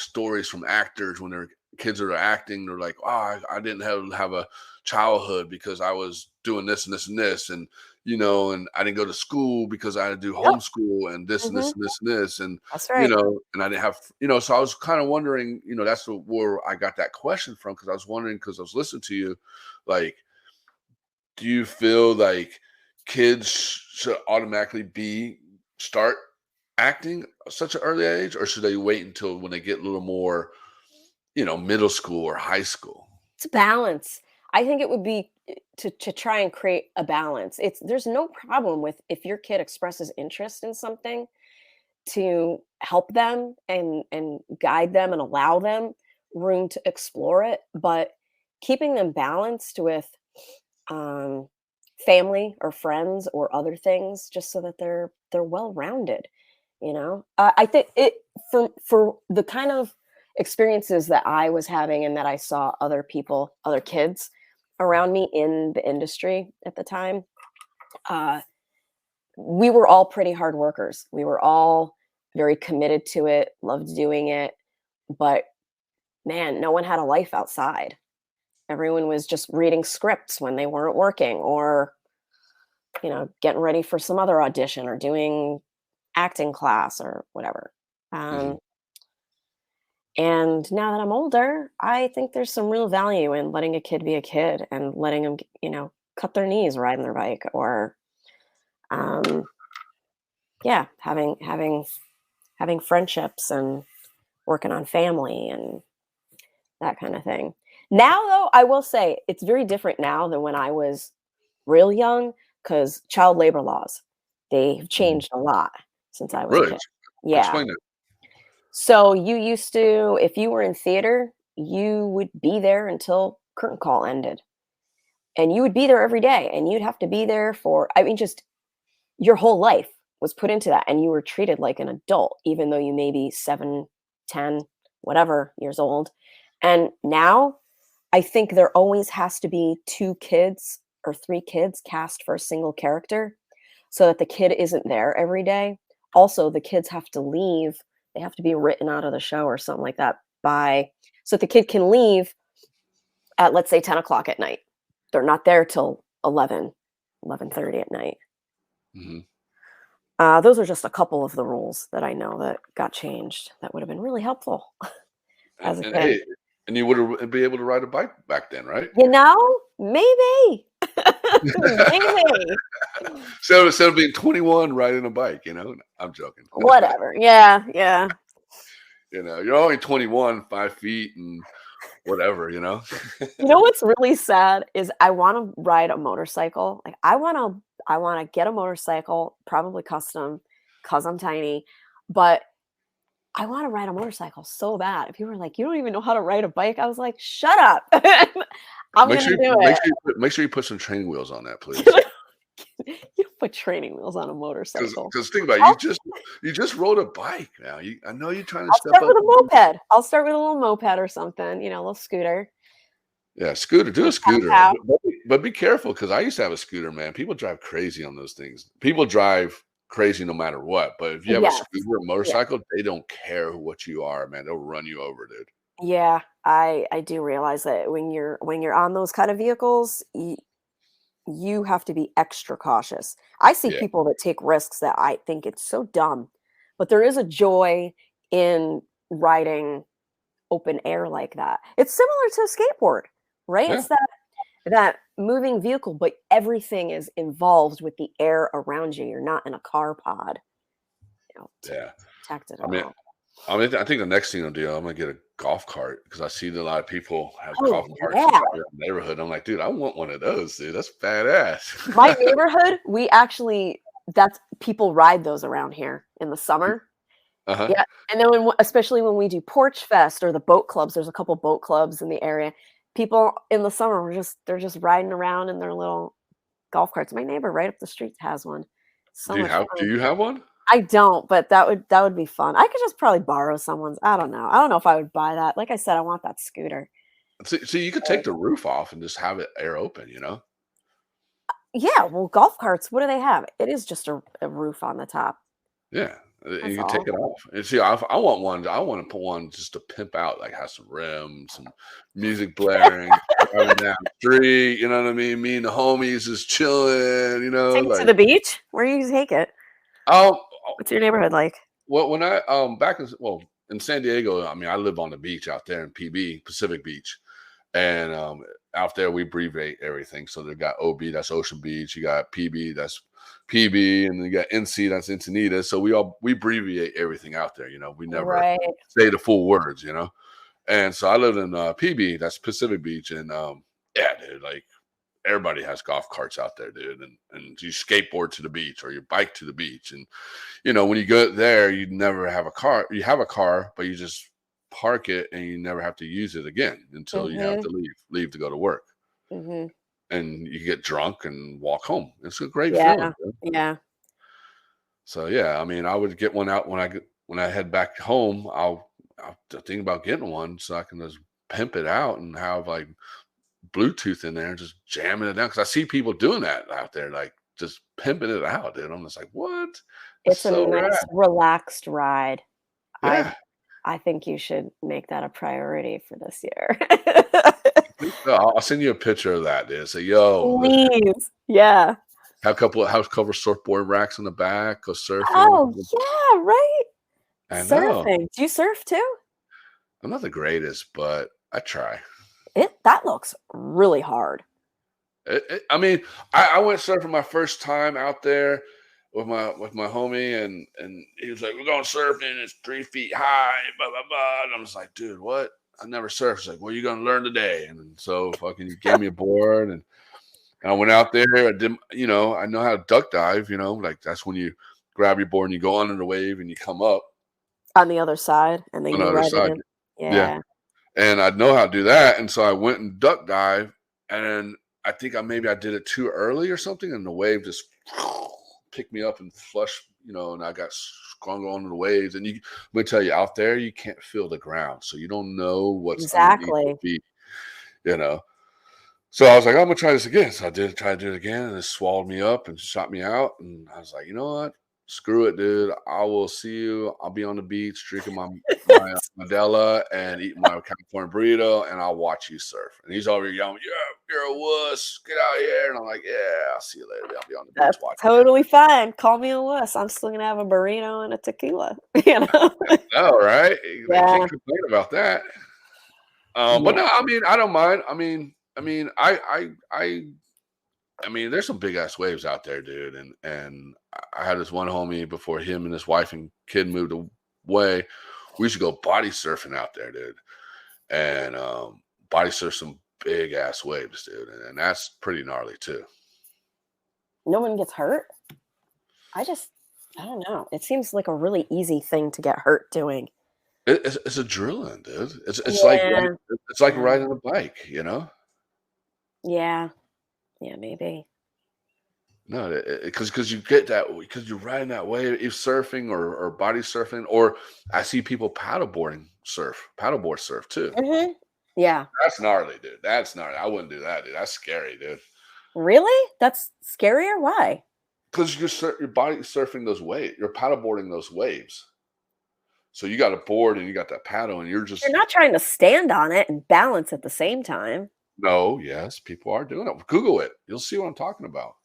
stories from actors when their kids are acting. They're like, "Oh, I didn't have a childhood because I was doing this and this and this, and I didn't go to school because I had to do yep, homeschool and this and this mhm, and this and this, and that's right. and I didn't have So I was kind of wondering, that's where I got that question from because I was wondering because I was listening to you, like, do you feel like kids should automatically be start acting at such an early age, or should they wait until when they get a little more, middle school or high school? It's a balance. I think it would be to try and create a balance. There's no problem with if your kid expresses interest in something to help them and guide them and allow them room to explore it, but keeping them balanced with um, family or friends or other things, just so that they're well rounded. I think it for the kind of experiences that I was having and that I saw other kids around me in the industry at the time. Uh, we were all pretty hard workers. We were all very committed to it, loved doing it, but man, no one had a life outside. Everyone was just reading scripts when they weren't working or, getting ready for some other audition or doing acting class or whatever. Mhm. Um, and now that I'm older, I think there's some real value in letting a kid be a kid and letting them, cut their knees riding their bike or, um, yeah, having friendships and working on family and that kind of thing. Now, though, I will say it's very different now than when I was real young because child labor laws, they've Mhm. changed a lot since I was a Really? kid. Yeah. Explain that. So you used to, if you were in theater, you would be there until curtain call ended. And you would be there every day and you'd have to be there for, I mean, just your whole life was put into that. And you were treated like an adult, even though you may be 7, 10, whatever years old. And now I think there always has to be 2 kids or 3 kids cast for a single character so that the kid isn't there every day. Also, the kids have to leave. They have to be written out of the show or something like that by so that the kid can leave at, let's say, 10 o'clock at night. They're not there till 11:30 at night. Mhm. Those are just a couple of the rules that I know that got changed that would have been really helpful as a And kid. hey, and you would be able to ride a bike back then, right? Maybe. Maybe. So instead of being 21 riding a bike, I'm joking. Whatever. Yeah, yeah. You're only 21, 5 feet and whatever, You know what's really sad is I wanna ride a motorcycle. Like, I wanna get a motorcycle, probably custom, because 'cause I'm tiny, but I wanna ride a motorcycle so bad. If you were like, "You don't even know how to ride a bike," I was like, "Shut up." I'm Make gonna sure you do make it. sure you put make sure you put some training wheels on that, please. You don't put training wheels on a motorcycle. Because think about it, I'll you just rode a bike now. I know you're trying to I'll step start up with a and do moped. I'll start with a little moped or something, a little scooter. yeah, scooter, do a scooter, Pow. but be careful because I used to have a scooter, man. People drive crazy on those things. People drive crazy no matter what, but if you have a Yes. scooter or Yeah. motorcycle, they don't care what you are, man. They'll run you over, dude. Yeah, I do realize that when you're on those kind of vehicles, you have to be extra cautious. I see Yeah, people that take risks that I think it's so dumb, but there is a joy in riding open air like that. It's similar to a skateboard, right? yeah, It's that moving vehicle, but everything is involved with the air around you. You're not in a car pod, to yeah. protect it I mean all. I think the next thing I'll do, I'm gonna get a golf cart because I see that a lot of people have golf Oh, carts in yeah. their neighborhood. I'm like, dude, I want one of those, dude. That's badass. My neighborhood, we actually that's people ride those around here in the summer. Uh-huh. Yeah, and then especially when we do Porch Fest or the boat clubs, there's a couple boat clubs in the area. People in the summer they're just riding around in their little golf carts. My neighbor right up the street has one. So much Do fun. you have one? I don't, but that would be fun. I could just probably borrow someone's. I don't know. I don't know if I would buy that. Like I said, I want that scooter. See, you could take the roof off and just have it air open. Yeah, well, golf carts, what do they have? It is just a roof on the top. Yeah, That's you can take all. it off. And see, I want one. I want to put one just to pimp out, like have some rims, some music blaring, driving down the street. You know what I mean? Me and the homies just chilling. Take it to Like the beach? Where you take it? oh, What's your neighborhood like? well, when I back in San Diego, I mean, I live on the beach out there in PB Pacific Beach, and out there we abbreviate everything. So they got OB, that's Ocean Beach. You got PB, that's PB, and then you got NC, that's Encinitas. So we abbreviate everything out there. We never Right. say the full words. And so I live in PB, that's Pacific Beach, and yeah, dude, like everybody has golf carts out there, dude, and you skateboard to the beach or you bike to the beach, and when you go there, you never have a car. You have a car, but you just park it and you never have to use it again until you have Mhm, to leave to go to work. mhm. And you get drunk and walk home. It's a great feeling, Yeah, man. yeah. So yeah, I mean, I would get one out when I head back home. I'll think about getting one so I can just pimp it out and have like Bluetooth in there and just jamming it down because I see people doing that out there, like just pimping it out, dude. I'm just like, what? That's It's a so rad. nice, relaxed ride. I Yeah. I think you should make that a priority for this year. No, I'll send you a picture of that, dude. Say, yo, Please. Yeah. have a couple of house cover surfboard racks in the back, go surfing. Oh, yeah, right? I know. Surfing. Do you surf too? I'm not the greatest, but I try. That looks really hard. I mean, I went surfing my first time out there with my homie, and he was like, "We're going surfing. It's 3 feet high." Blah blah blah. And I'm just like, "Dude, what? I never surfed." He's like, "Well, you're gonna learn today." And so fucking he gave me a board, and I went out there. I did, I know how to duck dive. Like that's when you grab your board and you go under the wave and you come up On the other side, and then on the you other ride it side. in. Yeah, Yeah. and I know how to do that, and so I went and duck dive, and I think I did it too early or something, and the wave just picked me up and flushed, and I got sprung onto the waves. And let me tell you, out there you can't feel the ground, so you don't know what's underneath your Exactly. feet, you know. So I was like, I'm gonna try this again. So I did try to do it again, and it swallowed me up and shot me out. And I was like, you know what? Screw it, dude. I will see you. I'll be on the beach drinking my Modelo and eating my California burrito, and I'll watch you surf. And he's over here yelling, "Yeah, you're a wuss. Get out here!" And I'm like, "Yeah, I'll see you later. I'll be on the beach That's watching you." totally fine. Call me a wuss. I'm still gonna have a burrito and a tequila. You know? No, right? They Yeah. can't complain about that. But Yeah. no, I mean, I don't mind. I mean, there's some big ass waves out there, dude. And I had this one homie before him and his wife and kid moved away. We used to go body surfing out there, dude, and body surf some big ass waves, dude, and that's pretty gnarly too. No one gets hurt. I don't know. It seems like a really easy thing to get hurt doing. It's adrenaline, dude. It's like Yeah. it's like Yeah. riding a bike, you know. Yeah. Yeah, maybe. No, because you get that because you're riding that wave, if surfing or body surfing, or I see people paddleboard surf too. Mhm. Yeah. That's gnarly, dude. That's gnarly. I wouldn't do that, dude. That's scary, dude. Really? That's scarier? Why? Because your body surfing those waves, you're paddleboarding those waves. So you got a board and you got that paddle, and you're You're just not trying to stand on it and balance at the same time. no, yes, people are doing it. Google it. You'll see what I'm talking about.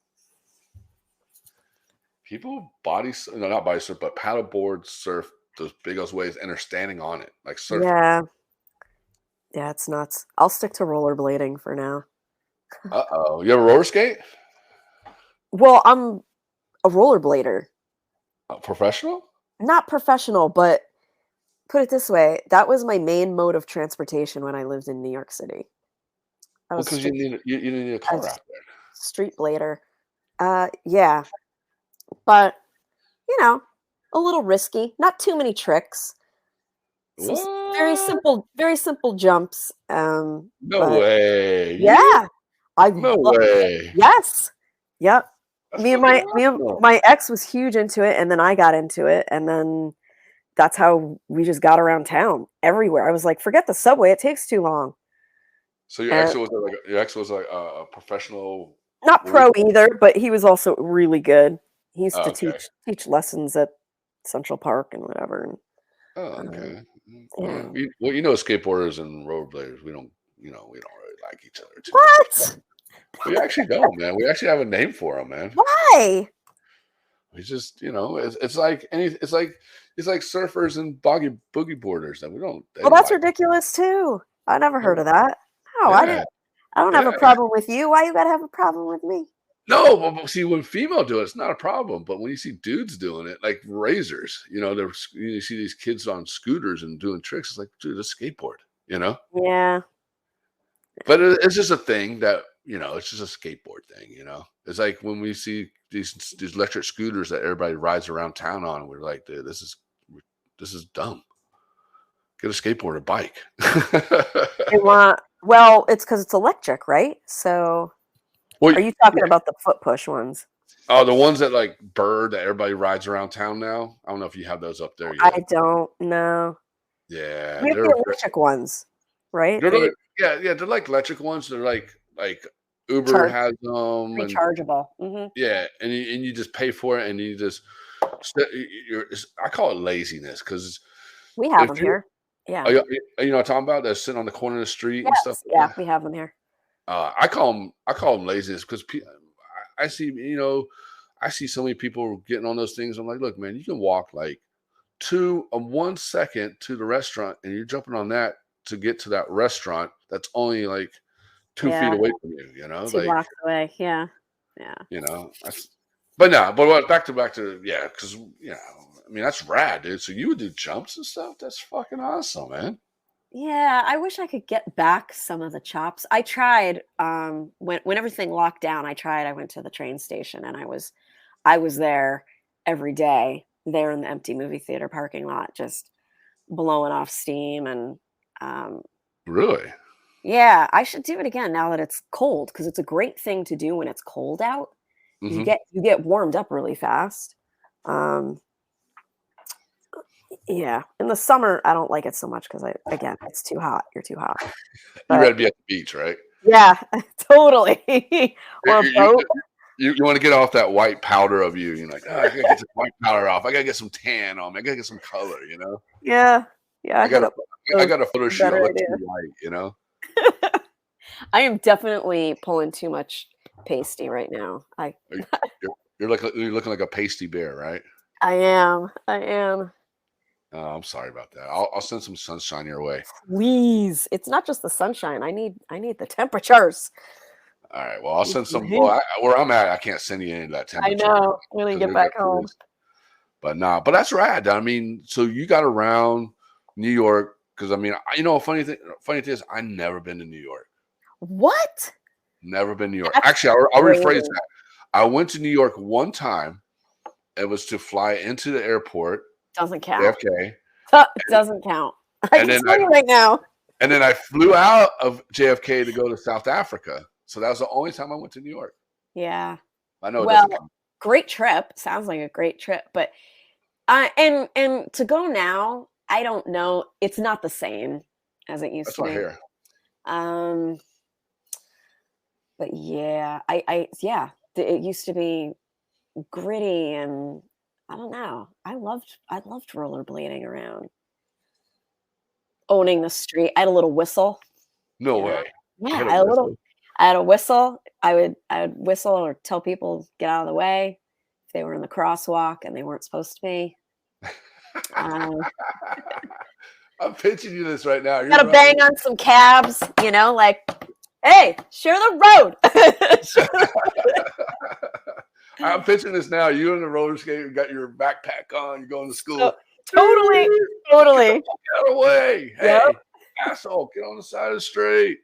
People no, not body surf, but paddleboard surf those big ass waves and are standing on it, like surfing. Yeah. Yeah, it's nuts. I'll stick to rollerblading for now. Uh-oh. You ever roller skate? Well, I'm a rollerblader. Professional? Not professional, but put it this way, that was my main mode of transportation when I lived in New York City. I Well, was because you need a car a out there. street blader. Yeah, but a little risky. Not too many tricks. Some What? very simple jumps. No But way. You? yeah, I No love. way. Yes, yep. That's fucking awesome. My ex was huge into it, and then I got into it, and then that's how we just got around town everywhere. I was like, forget the subway; it takes too long. So And your ex was like a professional not roller pro skater? either, but he was also really good. He used Oh, to okay. teach lessons at Central Park and whatever. And Oh, um, okay. yeah. Skateboarders and rollerbladers, we don't really like each other too much. What? We actually don't, man. We actually have a name for them, man. Why? We just, it's like surfers and boogie boarders that they Well, don't that's like. ridiculous too. I never Yeah, heard of that. No, I yeah, didn't. I don't have a yeah. problem with you. Why you gotta have a problem with me? No, but see, when female do it, it's not a problem. But when you see dudes doing it, like razors, you see these kids on scooters and doing tricks. It's like, dude, it's a skateboard, you know. Yeah. But it's just a thing that it's just a skateboard thing, you know. It's like when we see these electric scooters that everybody rides around town on, and we're like, dude, this is dumb. Get a skateboard or bike. Well, it's because it's electric, right? So, Well, are you talking about the foot push ones? oh, the ones that like bird that everybody rides around town now. I don't know if you have those up there I yet. don't know. Yeah, We have the electric ones, right? they're like yeah, they're like electric ones. They're like Uber has them, and rechargeable. Mm-hmm. yeah, and you just pay for it, and you just I call it laziness because We have if them you here. Yeah. you know what I'm talking about, that's sitting on the corner of the street and stuff Yes. like Yeah, that. we have them here. I call them laziness because I see I see so many people getting on those things. I'm like, look, man, you can walk like 1 second to the restaurant, and you're jumping on that to get to that restaurant that's only like 2 feet Yeah. away from you. You know, 2 like blocks away. Yeah. Yeah. that's. But no, but what, back to yeah, because I mean that's rad, dude. So you would do jumps and stuff. That's fucking awesome, man. Yeah, I wish I could get back some of the chops. I tried when everything locked down, I went to the train station and I was there every day, there in the empty movie theater parking lot, just blowing off steam and um Really? yeah, I should do it again now that it's cold because it's a great thing to do when it's cold out. Hmm. You get warmed up really fast. Um yeah, in the summer I don't like it so much because again, it's too hot. You're too hot. You But rather be at the beach, right? yeah, totally. Or a You, boat. you want to get off that white powder of you. You're like, oh, I gotta get some white powder off. I gotta get some tan on me. I gotta get some color. Yeah. Yeah, I I hit gotta up I those got a photo shoot. I better look idea. too white. I am definitely pulling too much pasty right now. You're, you're looking like a pasty bear, right? I am. I am. Oh, I'm sorry about that. I'll send some sunshine your way. Please. It's not just the sunshine. I need the temperatures. All right. Well, I'll Need send some some. heat. Where I'm at, I can't send you any of that I temperature know. When you because get back home. But nah. But that's rad. I mean, so you got around New York because I mean, funny thing is, I never been to New York. What? Never been to New York. That's Actually, I'll rephrase crazy. that. I went to New York one time. It was to fly into the airport, Doesn't count. JFK, Doesn't count. I and can then tell you right now. I flew out of JFK to go to South Africa. So that was the only time I went to New York. Yeah. I know it doesn't Well, count. great trip. Sounds like a great trip, but and to go now, I don't know. It's not the same as it used That's to what I be. hear. But yeah, yeah, it used to be gritty and I don't know. I loved rollerblading around, owning the street. I had a little whistle, No you know. way. Yeah, You had a whistle. I had a whistle. I would whistle or tell people get out of the way if they were in the crosswalk and they weren't supposed to be. Um, I'm pitching you this right now. You're Gotta right. bang on some cabs, like, hey, share the road. I'm pitching this now. You in the roller skate, you got your backpack on, you're going to school. So, totally. Get out of the way. Hey, Yep. asshole, get on the side of the street.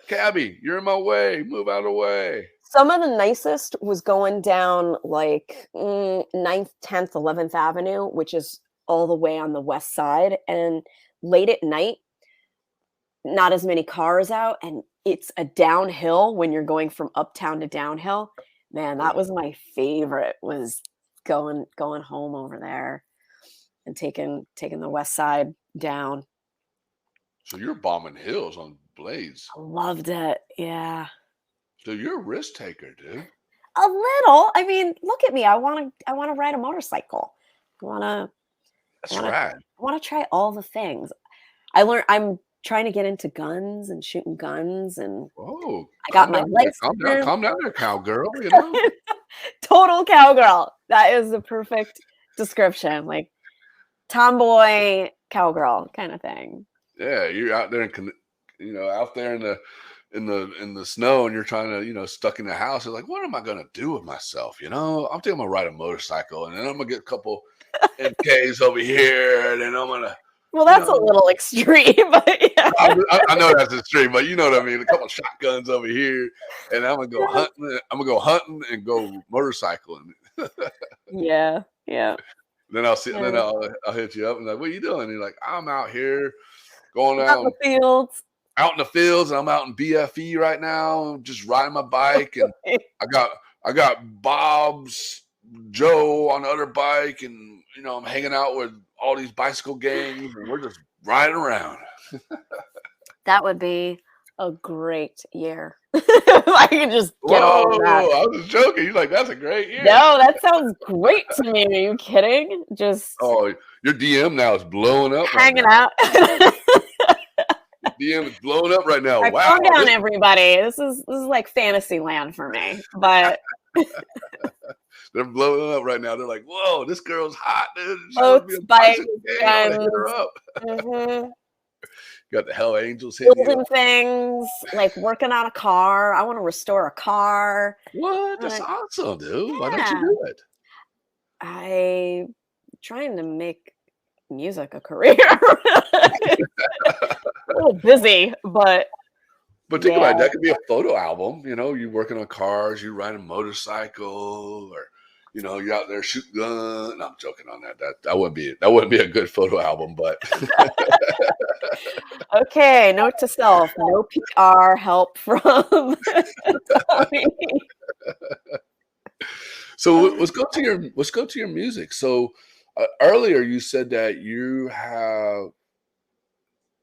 Cabby, you're in my way. Move out of the way. Some of the nicest was going down like 9th, 10th, 11th Avenue, which is all the way on the west side. And late at night, not as many cars out. And it's a downhill when you're going from uptown to downhill. Man, that was my favorite, was going home over there and taking the west side down. So you're bombing hills on blades. I loved it. Yeah. So you're a risk taker, dude. A little. I mean, look at me. I want to ride a motorcycle. That's right. I want to try all the things. I'm trying to get into guns and shooting guns, and Oh, I got my license. Calm down there, cowgirl. Total cowgirl. That is the perfect description. Like tomboy cowgirl kind of thing. Yeah, you're out there out there in the snow, and you're trying to stuck in the house. You're like, what am I gonna do with myself? I'm thinking I'm gonna ride a motorcycle, and then I'm gonna get a couple MKs over here, and then I'm gonna. Well, that's a little extreme, but yeah. I know that's extreme, but you know what I mean. A couple shotguns over here, and I'm gonna go hunting. I'm gonna go hunting and go motorcycling. Yeah. Then I'll see. Yeah. Then I'll hit you up and like, what are you doing? And you're like, I'm out here going out in the fields. Out in the fields, and I'm out in BFE right now, just riding my bike, and I got Bob's Joe on the other bike, and I'm hanging out with all these bicycle gangs, and we're just riding around. That would be a great year. I can just get all of that. Whoa! I was just joking. You're like, that's a great year. No, that sounds great to me. Are you kidding? Just Oh, your DM now is blowing up right hanging now. out. DM is blowing up right now. All right, Wow. calm down, everybody. This is like fantasy land for me. But They're blowing up right now. They're like, whoa, this girl's hot, dude. She must be boats, a bikes, bicycle gang. I want to hit her guns, up. mhm, Got the Hell Angels hitting you building up. things, like working on a car. I want to restore a car. What? That's Uh, awesome, dude. Why don't you yeah, do it? I trying to make music a career. A little busy, but But think yeah. about it. That could be a photo album. You know, you working on cars, you ride a motorcycle, or you're out there shooting gun. No, I'm joking on that. That wouldn't be a good photo album, but Okay, note to self: no PR help from Tommie. so let's go to your music. So earlier you said that you have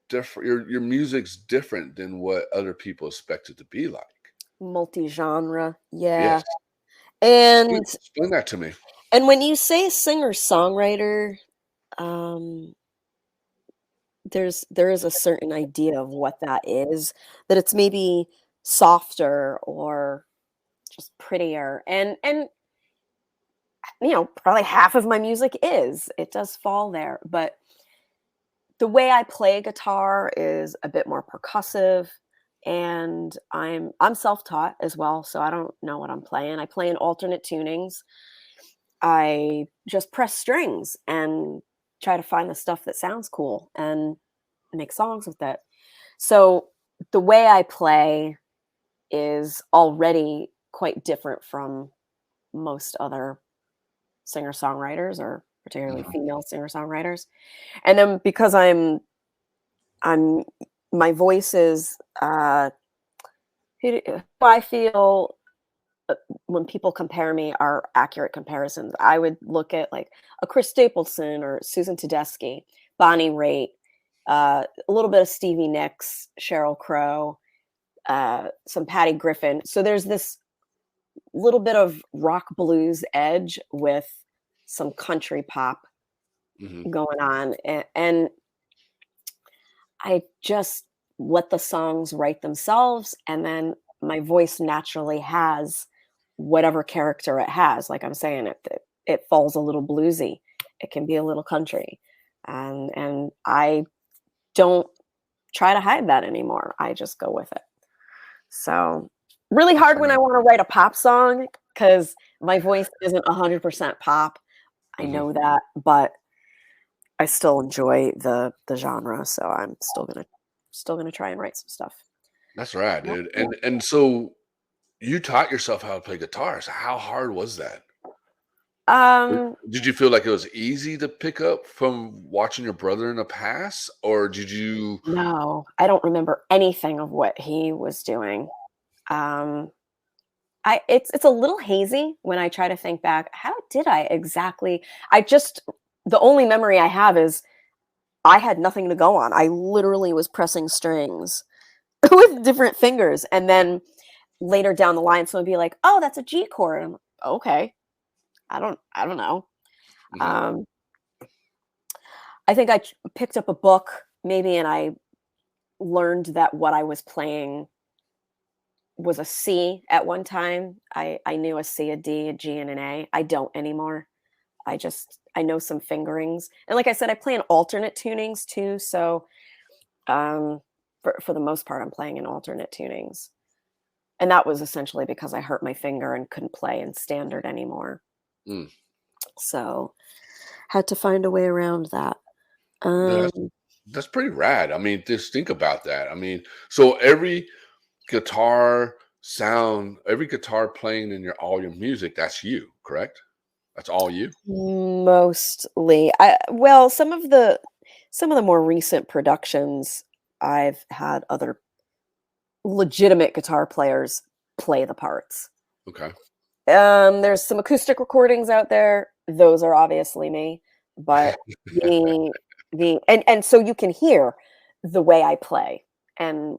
different your music's different than what other people expect it to be like. Multi-genre, yeah. Yes. And Explain that to me. when you say singer-songwriter, um, there is a certain idea of what that is, that it's maybe softer or just prettier. And probably half of my music is. It does fall there, but the way I play guitar is a bit more percussive, and I'm self-taught as well, so I don't know what I'm playing. I play in alternate tunings. I just press strings and try to find the stuff that sounds cool and make songs with it. So the way I play is already quite different from most other singer-songwriters, or particularly Mhm. female singer-songwriters. And then because I'm my voice is who I feel when people compare me are accurate comparisons. I would look at like a Chris Stapleton or Susan Tedeschi, Bonnie Raitt, a little bit of Stevie Nicks, Sheryl Crow, some Patty Griffin. So there's this little bit of rock blues edge with some country pop Mhm. going on, and I just let the songs write themselves, and then my voice naturally has whatever character it has. Like I'm saying, it falls a little bluesy. It can be a little country, and I don't try to hide that anymore. I just go with it. So really That's hard when I right. want to write a pop song because my voice isn't 100% pop. I Mhm. know that, but I still enjoy the genre, so I'm still gonna try and write some stuff. That's right, Yeah, dude. yeah. And so you taught yourself how to play guitar. So how hard was that? Um, Did you feel like it was easy to pick up from watching your brother in the past, or did you? no, I don't remember anything of what he was doing. Um, it's a little hazy when I try to think back. How did I exactly? I just the only memory I have is I had nothing to go on. I literally was pressing strings with different fingers, and then later down the line, someone would be like, "Oh, that's a G chord." I'm like, "Okay, I don't know." Mhm. Um, I think picked up a book maybe, and I learned that what I was playing was a C at one time. I knew a C, a D, a G, and an A. I don't anymore. I know some fingerings, and like I said, I play in alternate tunings too. So um, for the most part, I'm playing in alternate tunings, and that was essentially because I hurt my finger and couldn't play in standard anymore. Mm. So had to find a way around that. Yeah, Um, that's pretty rad. I mean, just think about that. I mean, so every guitar sound, every guitar playing in all your music, that's you, correct? That's all you? Mostly. Well, some of the more recent productions, I've had other legitimate guitar players play the parts. Okay. There's some acoustic recordings out there. Those are obviously me, but the and so you can hear the way I play, and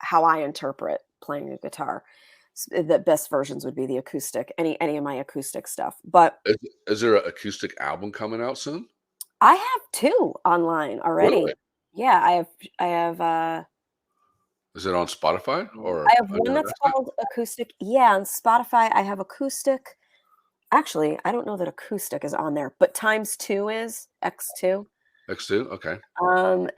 how I interpret playing a guitar. The best versions would be the acoustic, any of my acoustic stuff. But Is there an acoustic album coming out soon? I have 2 online already. Really? Yeah, I have Is it on Spotify I or have one that's that's it? called acoustic. Yeah, on Spotify, I have acoustic. Actually, I don't know that acoustic is on there, but times 2 is X2. X2? Okay.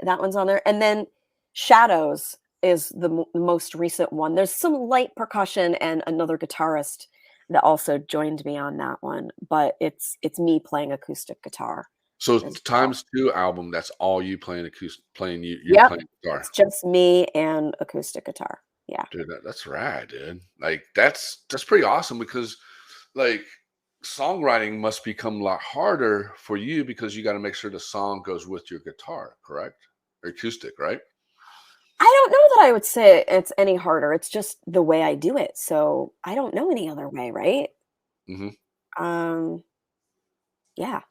That one's on there, and then Shadows is the most recent one. There's some light percussion and another guitarist that also joined me on that one, but it's me playing acoustic guitar So as well. times 2 album, that's all you playing you Yep, playing it's guitar. just me and acoustic guitar. Yeah. Dude, that's rad, dude. Like, that's pretty awesome because, like, songwriting must become a lot harder for you because you gotta make sure the song goes with your guitar, correct? Or acoustic, right? I don't know that I would say it's any harder. It's just the way I do it. So I don't know any other way, right? Mhm. Um, yeah.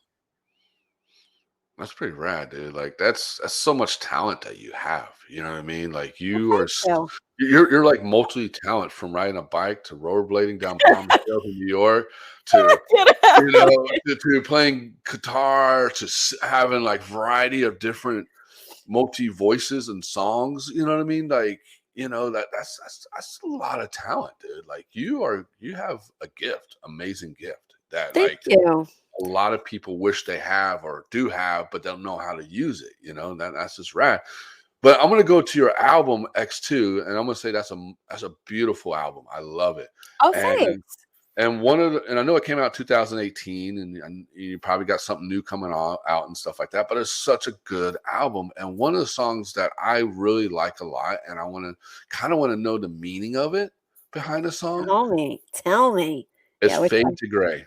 That's pretty rad, dude. Like, that's so much talent that you have, you know what I mean? Like, Well, you are thank you. you're like multi-talent from riding a bike to rollerblading down Palm Trails in New York to, Get out you of know, here. to playing guitar to having, like, variety of different multi voices and songs, you know what I mean? Like, that's a lot of talent, dude. Like, you have a gift, amazing gift that, Thank like, you. a lot of people wish they have or do have, but don't know how to use it. That's just rad. But I'm gonna go to your album X2, and I'm gonna say that's a beautiful album. I love it. Oh, And thanks. and I know it came out 2018, and you probably got something new coming out and stuff like that. But it's such a good album, and one of the songs that I really like a lot, and I want to know the meaning of it behind the song. Tell me. Tell me. It's Yeah, which "Fade one? to Gray."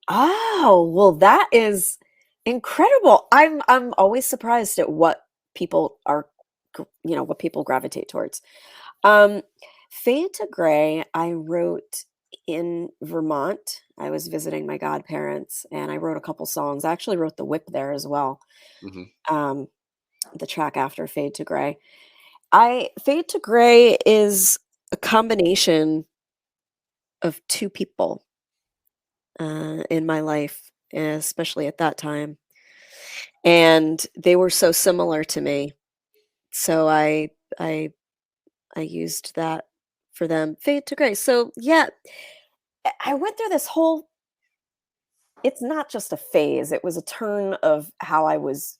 Oh, well, that is incredible. I'm always surprised at what people are, what people gravitate towards. Um, Fade to Gray, I wrote in Vermont. I was visiting my godparents and I wrote a couple songs. I actually wrote the whip there as well. Mhm. Um, the track after Fade to Gray. I Fade to Gray is a combination of 2 people in my life, especially at that time. And they were so similar to me. So I I used that for them. Fade to Gray. So yeah, I went through this whole, it's not just a phase, it was a turn of how I was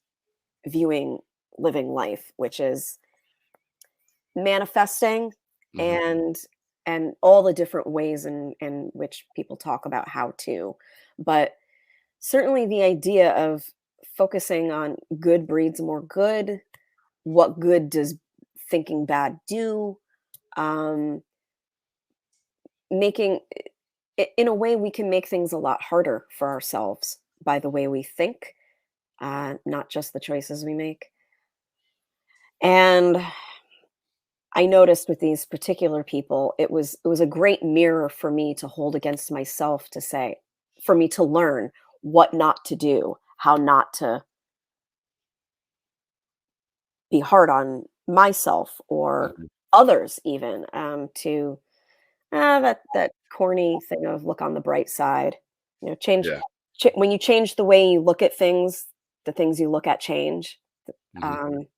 viewing living life, which is manifesting Mhm. and all the different ways in which people talk about how to. But certainly the idea of focusing on good breeds more good, what good does thinking bad do? Um, making in a way we can make things a lot harder for ourselves by the way we think, not just the choices we make. And I noticed with these particular people, it was a great mirror for me to hold against myself to say, for me to learn what not to do, how not to be hard on myself or Mhm. others even, to that corny thing of look on the bright side. Change Yeah. when you change the way you look at things, the things you look at change. Mhm. Um,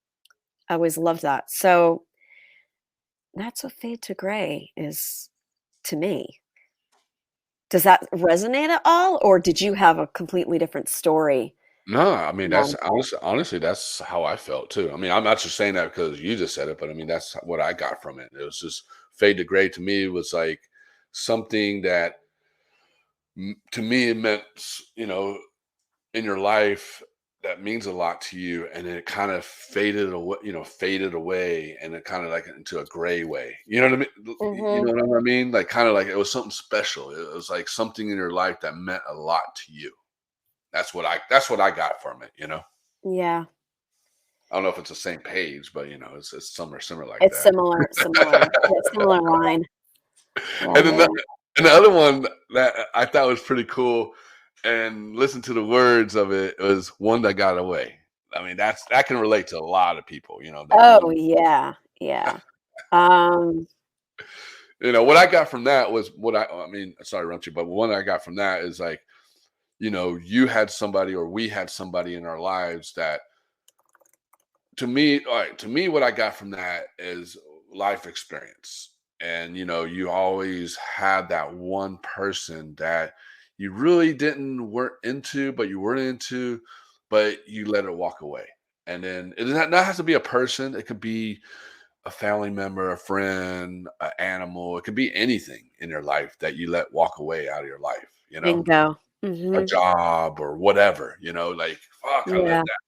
I always loved that. So that's what Fade to Gray is to me. Does that resonate at all, or did you have a completely different story No, I mean, that's around that? honestly, that's how I felt too. I mean, I'm not just saying that because you just said it, but I mean, that's what I got from it. It was just "Fade to Gray" to me was like something that to me it meant, in your life that means a lot to you, and then it kind of faded away, and it kind of like into a gray way. You know what I mean? You Mhm. know what I mean? Like kind of like it was something special. It was like something in your life that meant a lot to you. That's what I got from it. Yeah. I don't know if it's the same page, but it's similar like It's that. similar. Yeah, similar line. Yeah, And then the other one that I thought was pretty cool, and listen to the words of it was "One That Got Away." I mean, that can relate to a lot of people. That oh, one. yeah, yeah. Um, What I got from that was I mean, sorry to interrupt you, but what I got from that is like, you had somebody or we had somebody in our lives that to me, what I got from that is life experience. And you always had that one person that you really didn't weren't into, but you weren't into, but you let it walk away. And then it doesn't not have to be a person, it could be a family member, a friend, an animal. It could be anything in your life that you let walk away out of your life, bingo. a Mhm. job or whatever, like, fuck, I let Yeah. that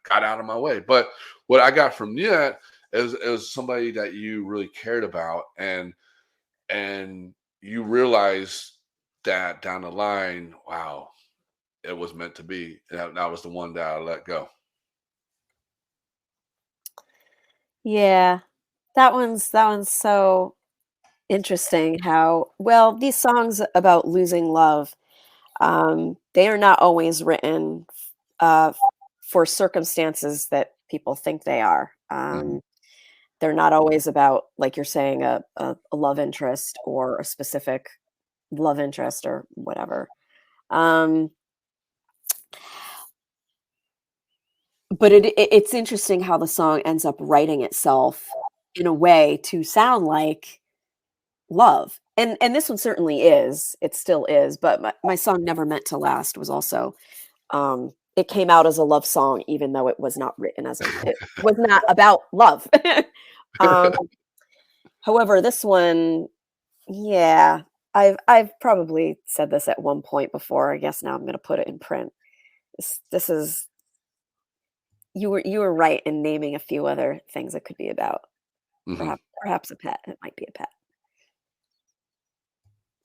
got out of my way. But what I got from that is somebody that you really cared about, and you realize that down the line, wow, it was meant to be. And that was the one that I let go. Yeah. That one's so interesting how well, these songs about losing love, they are not always written, uh, for circumstances that people think they are. Mhm. They're not always about, like you're saying, a love interest or a specific love interest or whatever. Um, but it's interesting how the song ends up writing itself in a way to sound like love. And this one certainly is. It still is, but my song "Never Meant to Last" was also, it came out as a love song even though it was not written as a it was not about love. Um, however, this one, yeah, I've probably said this at one point before. I guess now I'm gonna put it in print. This is you were right in naming a few other things it could be about. Mhm. Perhaps a pet. It might be a pet.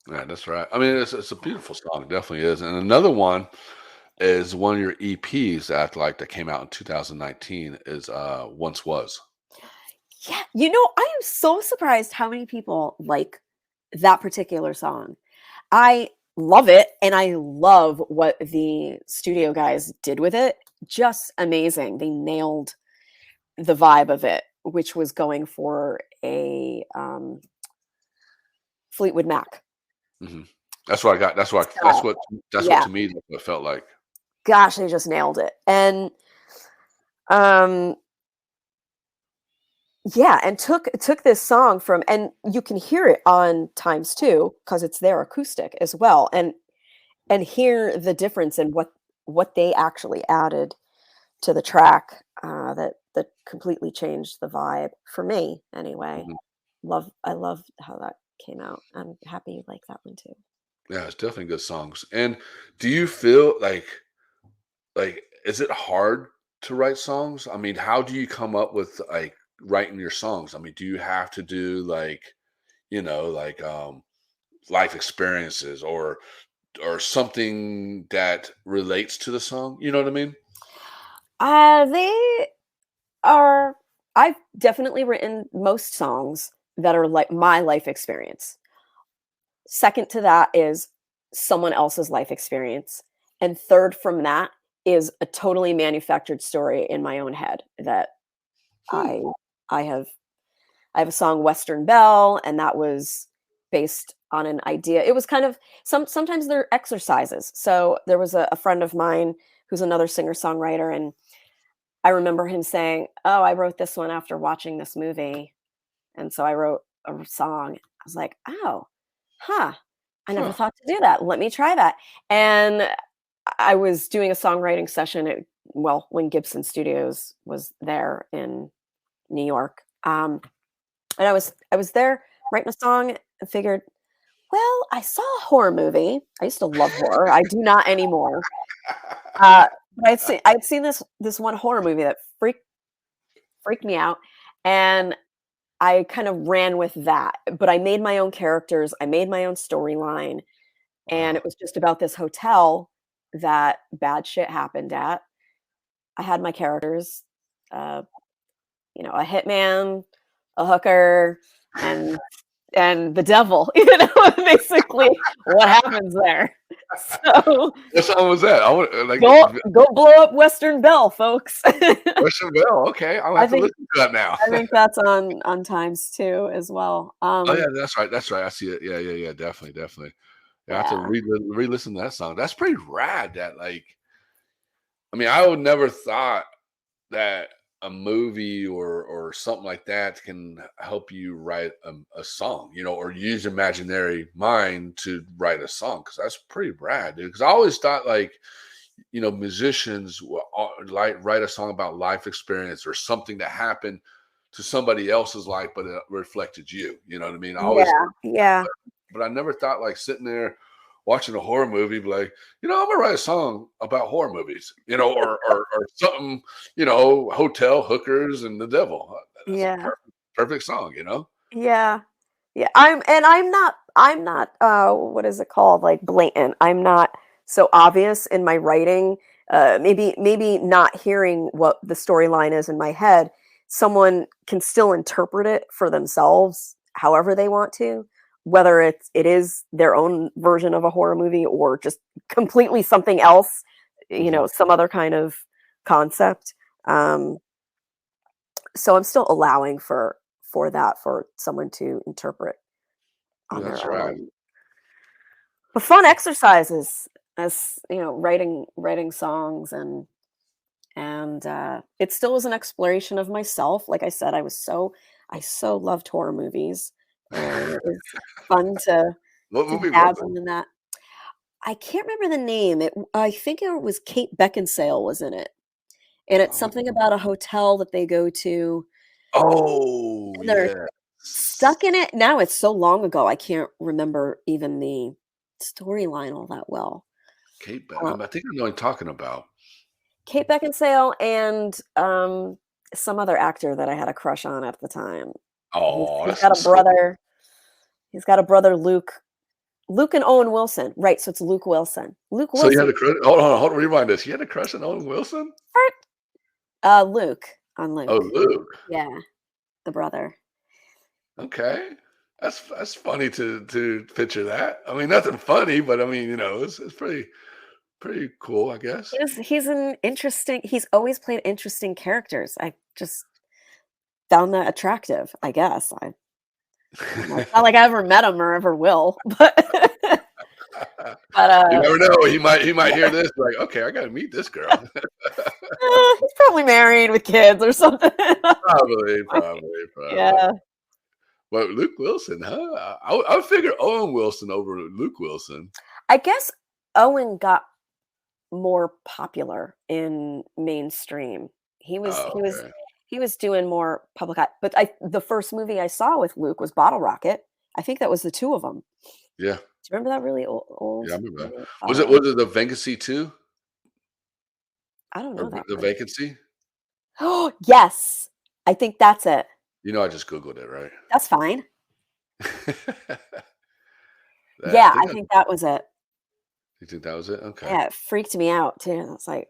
Yeah, that's right. I mean, it's a beautiful song, it definitely is. And another one is one of your EPs that came out in 2019 is Once Was. Yeah, I am so surprised how many people like that particular song. I love it, and I love what the studio guys did with it. Just amazing. They nailed the vibe of it, which was going for a, Fleetwood Mac Mhm. That's what I got. style. That's what Yeah. to me that's what it felt like. Gosh, they just nailed it. And, um, yeah, and took this song from, and you can hear it on times 2 because it's their acoustic as well, and hear the difference in what they actually added to the track, that completely changed the vibe for me anyway. Mhm. I love how that came out. I'm happy you like that one too. Yeah, it's definitely good songs. And do you feel like is it hard to write songs? I mean, how do you come up with like writing your songs? I mean, do you have to do like life experiences or something that relates to the song? You know what I mean? They are I've definitely written most songs that are like my life experience. Second to that is someone else's life experience. And third from that is a totally manufactured story in my own head that Hmm. I I have I have a song Western Belle, and that was based on an idea. It was kind of sometimes they're exercises. So there was a friend of mine who's another singer-songwriter, and I remember him saying, "Oh, I wrote this one after watching this movie." And so I wrote a song. I was like, "Oh, huh. I never Huh. thought to do that. Let me try that." And I was doing a songwriting session at, well, when Gibson Studios was there in New York. And I was there writing a song and figured, well, I saw a horror movie. I used to love horror. I do not anymore. But I'd seen this one horror movie that freaked me out, and I kind of ran with that. But I made my own characters. I made my own storyline, and Wow. it was just about this hotel that bad shit happened at. I had my characters, uh, a hitman, a hooker, and the devil, basically what happens there. So What song was that? I would like go blow up Western Bell, folks. Russian Bell. Okay, I'll I have to think listen to that now. I think that's on Times 2 as well. Oh yeah, that's right. That's right. I see it. Yeah, yeah, yeah. Definitely, definitely. Yeah, I have to Yeah. re-listen to that song. That's pretty rad. That like, I mean, I would never thought that a movie or something like that can help you write a song, or use imaginary mind to write a song. Because that's pretty rad, dude. Because I always thought like, musicians will like write a song about life experience or something that happened to somebody else's life, but it reflected you. You know what I mean? I always, Yeah, yeah, but I never thought like sitting there watching a horror movie, be like, I'm gonna write a song about horror movies, or something, hotel hookers and the devil. That's a yeah, perfect song. yeah, yeah. I'm not, what is it called? Like blatant. I'm not so obvious in my writing. Maybe not hearing what the storyline is in my head, someone can still interpret it for themselves however they want to, whether it is their own version of a horror movie or just completely something else, Hmm. some other kind of concept. Um, so I'm still allowing for that for someone to interpret on That's their right. own. But fun exercises as writing songs and it still was an exploration of myself. Like I said, I so loved horror movies, and it was fun What to movie was it? dabble in that. I can't remember the name. I think it was Kate Beckinsale was in it, and it's Oh, something about a hotel that they go to, oh and they're yeah. stuck in it. Now it's so long ago, I can't remember even the storyline all that well. Uh, I think I know what you're talking about. Kate Beckinsale and, some other actor that I had a crush on at the time. He's Oh, he's that's got a so. brother he's got a brother, Luke and Owen Wilson. Right, so it's Luke Wilson. Luke So you had Wilson. a crush. Hold on, rewind this. You had a crush on Owen Wilson? Luke, on Oh, Luke. Luke. Yeah, the brother. Okay. That's funny to picture that. I mean, nothing funny, but I mean, it's pretty cool, I guess. He's always played interesting characters. I just found that attractive, I guess. I don't know. It's not like I ever met him or ever will, but, You never know. He might hear this like, okay, I gotta meet this girl. he's probably married with kids or something. Probably. Yeah. But Luke Wilson, huh? I would figure Owen Wilson over Luke Wilson. I guess Owen got more popular in mainstream. He was Oh, he was okay. he was doing more public eye, but the first movie I saw with Luke was Bottle Rocket. I think that was the 2 of them. Yeah. Do you remember that really old Yeah, I remember that. movie, Was Bottle it Rocket? was it The Vacancy too? I don't Or know that The one. Vacancy? Oh, yes. I think that's it. I just Googled it, right? That's fine. Yeah, I Yeah, think I think that was it. you think that was it? Okay. Yeah, it freaked me out too. I was like,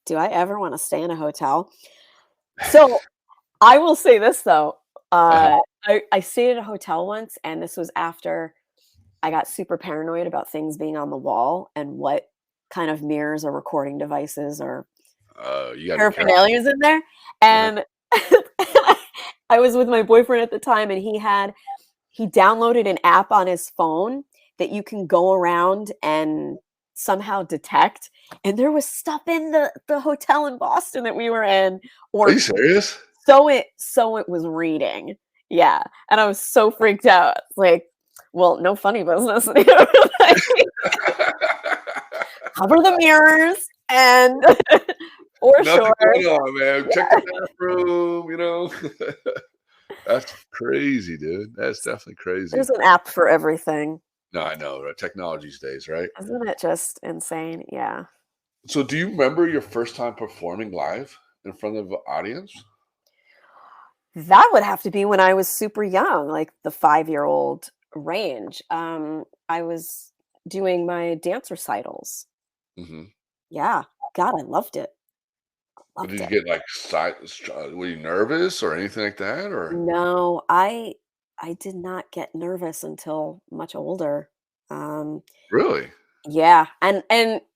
do I ever wanna stay in a hotel? So, I will say this though, Uh-huh. I stayed at a hotel once, and this was after I got super paranoid about things being on the wall and what kind of mirrors or recording devices or You gotta be careful. paraphernalia's in there, Uh-huh. and I was with my boyfriend at the time, and he downloaded an app on his phone that you can go around and somehow detect, and there was stuff in the hotel in Boston that we were in, Are you or serious? so it was reading. Yeah, and I was so freaked out, like, well, no funny business. Like, cover the mirrors and for Nothing sure. going on, man. Check the bathroom. That's crazy, dude. That's definitely crazy. There's an app for everything. No, I know, right? Technology these days, right? Isn't it just insane? Yeah. So do you remember your first time performing live in front of an audience? That would have to be when I was super young, like the 5-year-old range. I was doing my dance recitals. Mhm. Yeah. God, I loved it. But Loved did you it. get, like, were you nervous or anything like that, or No, I did not get nervous until much older. Um, really? Yeah, and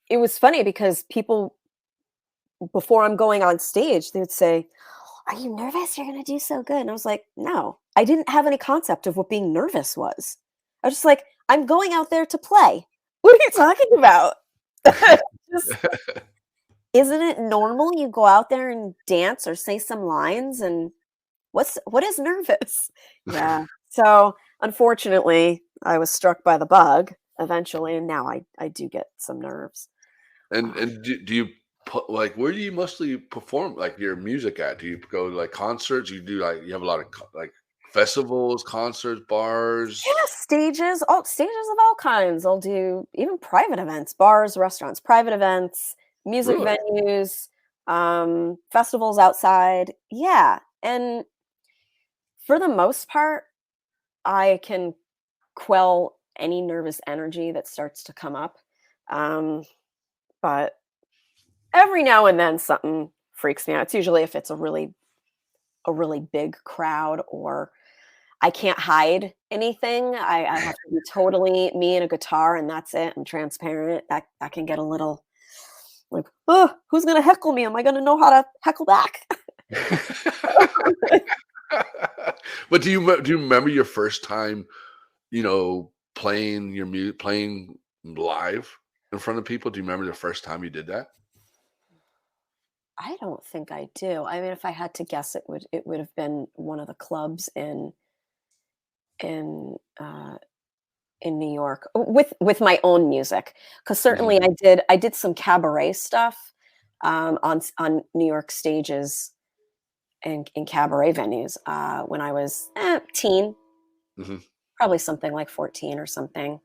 it was funny because people before I'm going on stage, they would say, "Are you nervous? You're gonna do so good." And I was like, "No." I didn't have any concept of what being nervous was. I was just like, "I'm going out there to play." What are you talking about? Just isn't it normal you go out there and dance or say some lines and what is nervous? Yeah. So, unfortunately, I was struck by the bug eventually, and now I do get some nerves. Um, And do you put like where do you mostly perform like your music at? Do you go to like concerts? You do like you have a lot of like festivals, concerts, yeah, bars? stages of all kinds. I'll do even private events, bars, restaurants, private events, music Really? venues, festivals outside. Yeah. And for the most part, I can quell any nervous energy that starts to come up. Um, but every now and then something freaks me out. It's usually if it's a really big crowd or I can't hide anything. I have to be totally me and a guitar and that's it. I'm transparent. That can get a little like, oh, who's gonna heckle me? Am I gonna know how to heckle back? But do you remember your first time, playing your music, playing live in front of people? Do you remember the first time you did that? I don't think I do. I mean, if I had to guess, it would have been one of the clubs in uh, in New York with my own music. Because Mhm. certainly I did some cabaret stuff on New York stages and in cabaret venues when I was teen, Mhm. probably something like 14 or something,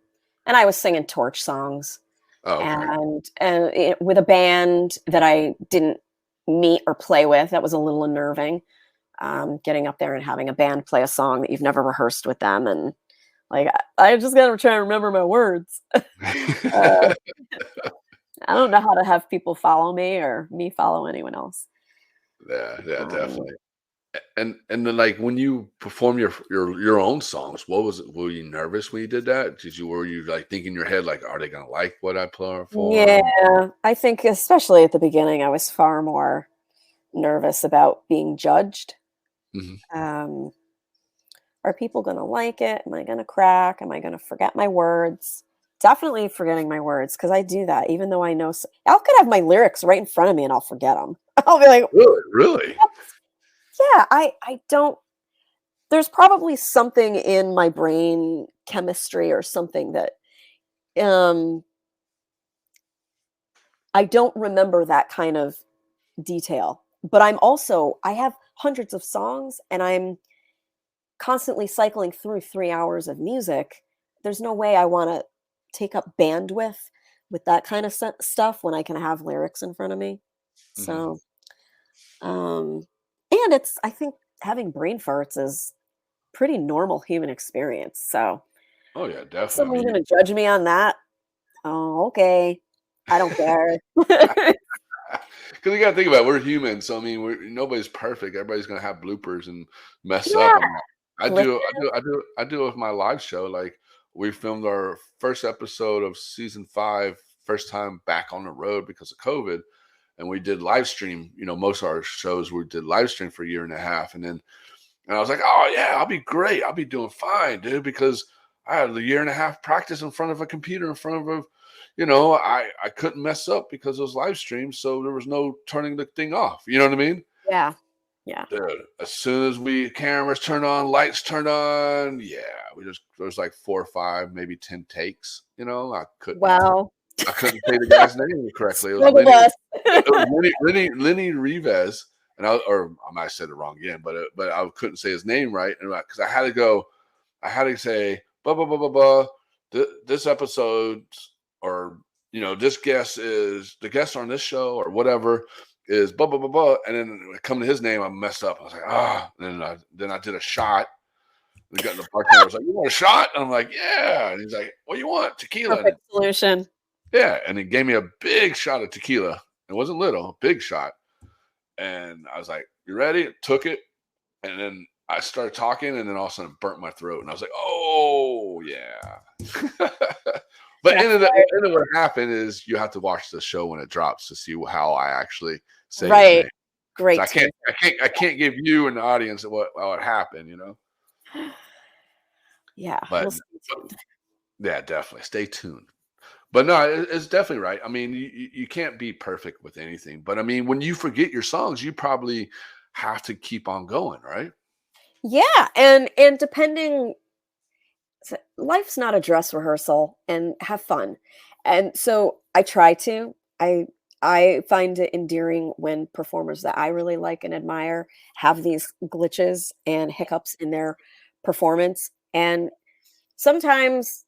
and I was singing torch songs Oh, okay. with a band that I didn't meet or play with. That was a little unnerving. Getting up there and having a band play a song that you've never rehearsed with them, and like I just gotta try and remember my words. I don't know how to have people follow me or me follow anyone else. Yeah, yeah, Um, definitely. And then, like, when you perform your own songs, what was it? Were you nervous when you did that? Were you like thinking in your head like, are they gonna like what I perform? yeah, I think especially at the beginning, I was far more nervous about being judged. Mhm. Um, are people gonna like it? Am I gonna crack? Am I gonna forget my words? Definitely forgetting my words because I do that. Even though I know, I could have my lyrics right in front of me and I'll forget them. I'll be like, Really, really. "What?" Yeah, I don't. There's probably something in my brain chemistry or something that um I don't remember that kind of detail. But I have hundreds of songs and I'm constantly cycling through 3 hours of music. There's no way I wanna take up bandwidth with that kind of stuff when I can have lyrics in front of me. Mhm. So, um and it's I think having brain farts is pretty normal human experience. So, Oh yeah, if definitely. I someone's mean, gonna judge me on that, oh, okay. I don't care. because you gotta think about it, we're humans, so I mean, nobody's perfect. Everybody's gonna have bloopers and mess up. Yeah, I mean, glitch. I do it with my live show. Like we filmed our first episode of season 5, first time back on the road because of COVID, and we did live stream. Most of our shows we did live stream for a year and a half, and I was like, oh yeah, I'll be great. I'll be doing fine, dude, because I had a year and a half practice in front of a computer, in front of I couldn't mess up because it was live stream, so there was no turning the thing off. You know what I mean? Yeah, yeah. Dude, as soon as we cameras turned on, lights turned on, yeah, we just there was like 4 or 5, maybe 10 takes. Wow. I couldn't say the guy's name correctly. It was Struggle bus. Lenny Rivez, or I might have said it wrong again, but I couldn't say his name right, and because I had to say blah blah blah blah blah. This episode, or this guest is the guest on this show or whatever is blah blah blah blah, and then when it come to his name, I messed up. I was like, and then I did a shot. And the bartender was like, "You want a shot?" And I'm like, "Yeah." And he's like, "What do you want?" Tequila. Perfect solution. Yeah, and he gave me a big shot of tequila. It wasn't little, big shot. And I was like, "You ready?" Took it, and then I started talking, and then all of a sudden it burnt my throat, and I was like, "Oh yeah." But and what happened is you have to watch the show when it drops to see how I actually say his Right. name. So Great. I can't give you and the audience what happened, you know. Yeah. But, We'll stay tuned. yeah, definitely stay tuned. But no, it's definitely right. I mean, you can't be perfect with anything. But I mean, when you forget your songs, you probably have to keep on going, right? Yeah, and depending, life's not a dress rehearsal, and have fun. And so I try to. I find it endearing when performers that I really like and admire have these glitches and hiccups in their performance. And sometimes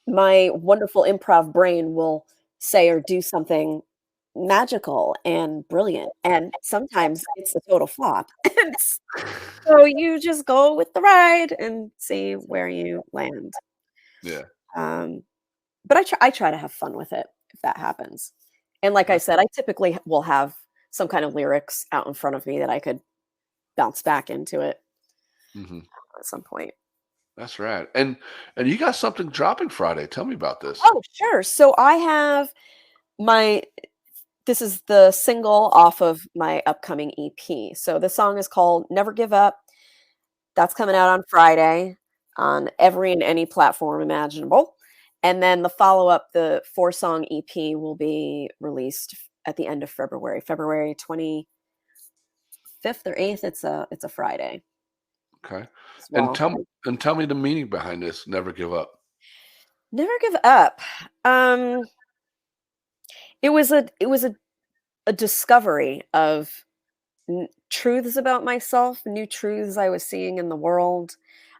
my wonderful improv brain will say or do something magical and brilliant. And sometimes it's a total flop. And so you just go with the ride and see where you land. Yeah. Um, but I try to have fun with it if that happens. And like I That's said, I typically will have some kind of lyrics out in front of me that I could bounce back into it hmm at some point. that's right. And you got something dropping Friday. Tell me about this. Oh, sure. So I have my this is the single off of my upcoming EP. So the song is called Never Give Up. That's coming out on Friday on every and any platform imaginable. And then the follow-up, the 4-song EP will be released at the end of February, February 25th or 8th. It's a Friday Okay. as well. And tell me the meaning behind this. Never give up. Never give up. Um, it was a discovery of truths about myself, new truths I was seeing in the world.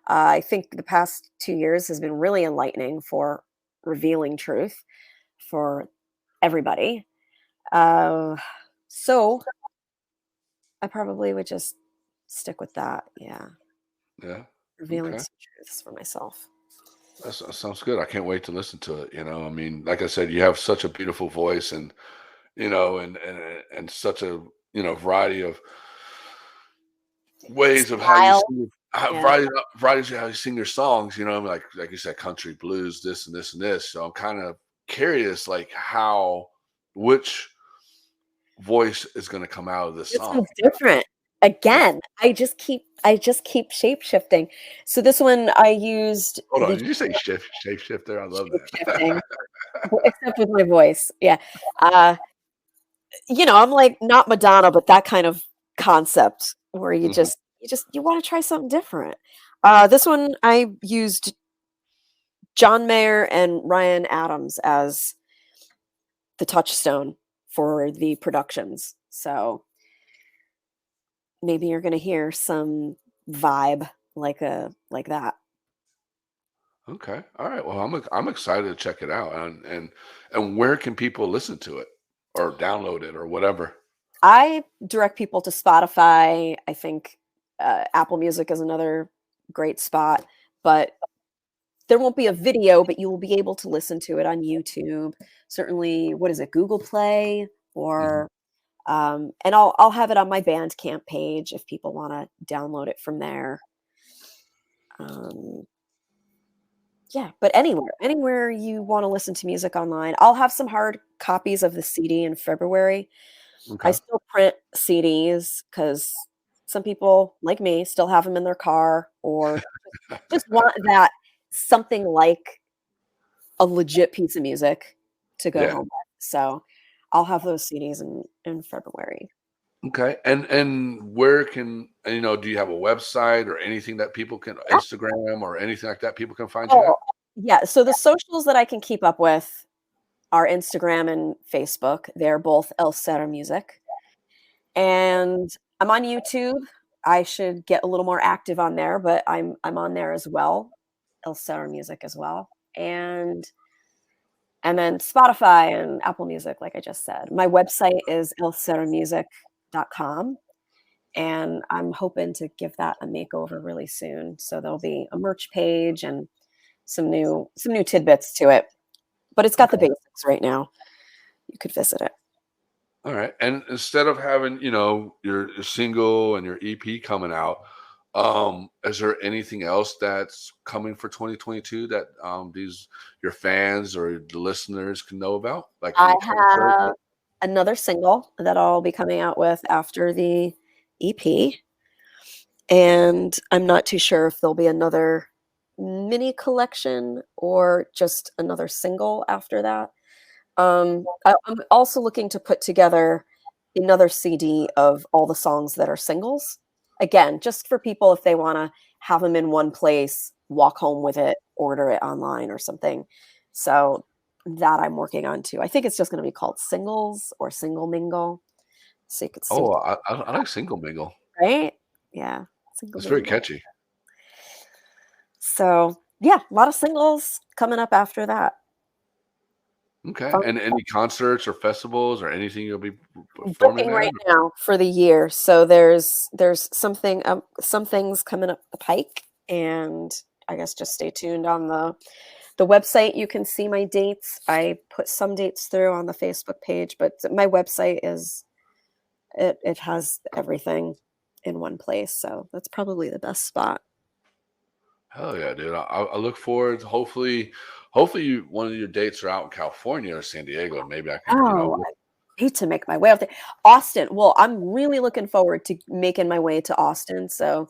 I think the past 2 years has been really enlightening for revealing truth for everybody. Uh, so I probably would just stick with that. Yeah. Yeah. Revealing Okay. some truths for myself. That sounds good. I can't wait to listen to it. You know, I mean, like I said, you have such a beautiful voice, and and such a variety of ways of how you Style. sing, Yeah. varieties of how you sing your songs. You know, like you said, country, blues, this and this and this. So I'm kind of curious, like which voice is going to come out of this This song. one's different. Yeah. Again, I just keep shape shifting. So this one I used Hold on. the Did you say shape shifter? I love shape that. shifting, except with my voice. Yeah. Uh, I'm like not Madonna, but that kind of concept where you hmm just you want to try something different. This one I used John Mayer and Ryan Adams as the touchstone for the productions. So maybe you're gonna hear some vibe like that. Okay. All right. Well, I'm excited to check it out. And where can people listen to it or download it or whatever? I direct people to Spotify. I think Apple Music is another great spot, but there won't be a video, but you will be able to listen to it on YouTube. Certainly, what is it, Google Play, hmm or and I'll have it on my Bandcamp page if people want to download it from there. Um, yeah, but anywhere you want to listen to music online, I'll have some hard copies of the CD in February. I Okay. still print CDs because some people like me still have them in their car or just want that something like a legit piece of music to go Yeah. home with. So I'll have those CDs in February. Okay. And where can do you have a website or anything that people can Instagram or anything like that people can find you Oh, at? yeah. So the socials that I can keep up with are Instagram and Facebook. They're both Elle Sera Music. And I'm on YouTube. I should get a little more active on there, but I'm on there as well. Elle Sera Music as well. And then Spotify and Apple Music, like I just said. My website is ellseramusic.com. And I'm hoping to give that a makeover really soon. So there'll be a merch page and some new tidbits to it. But it's got the Okay. basics right now. You could visit it. All right. And instead of having, your single and your EP coming out, Is there anything else that's coming for 2022 that these your fans or the listeners can know about? Like I any concert? have another single that I'll be coming out with after the EP, and I'm not too sure if there'll be another mini collection or just another single after that. I'm also looking to put together another CD of all the songs that are singles. Again, just for people if they wanna have them in one place, walk home with it, order it online or something. So, that I'm working on too. I think it's just gonna be called Singles or Single Mingle, so you could Oh, sing I like Single Mingle. right? Yeah, Single It's very Mingle. catchy. So, yeah, a lot of singles coming up after that. Okay. Fun And any concerts or festivals or anything you'll be performing booking at? right now for the year. So there's something some things coming up the pike, and I guess just stay tuned on the website. You can see my dates. I put some dates through on the Facebook page, but my website is it has everything in one place. So that's probably the best spot. Hell yeah, dude. I look forward to hopefully one of your dates are out in California or San Diego. Maybe I can, Oh, I need to make my way out there. Austin. Well, I'm really looking forward to making my way to Austin. So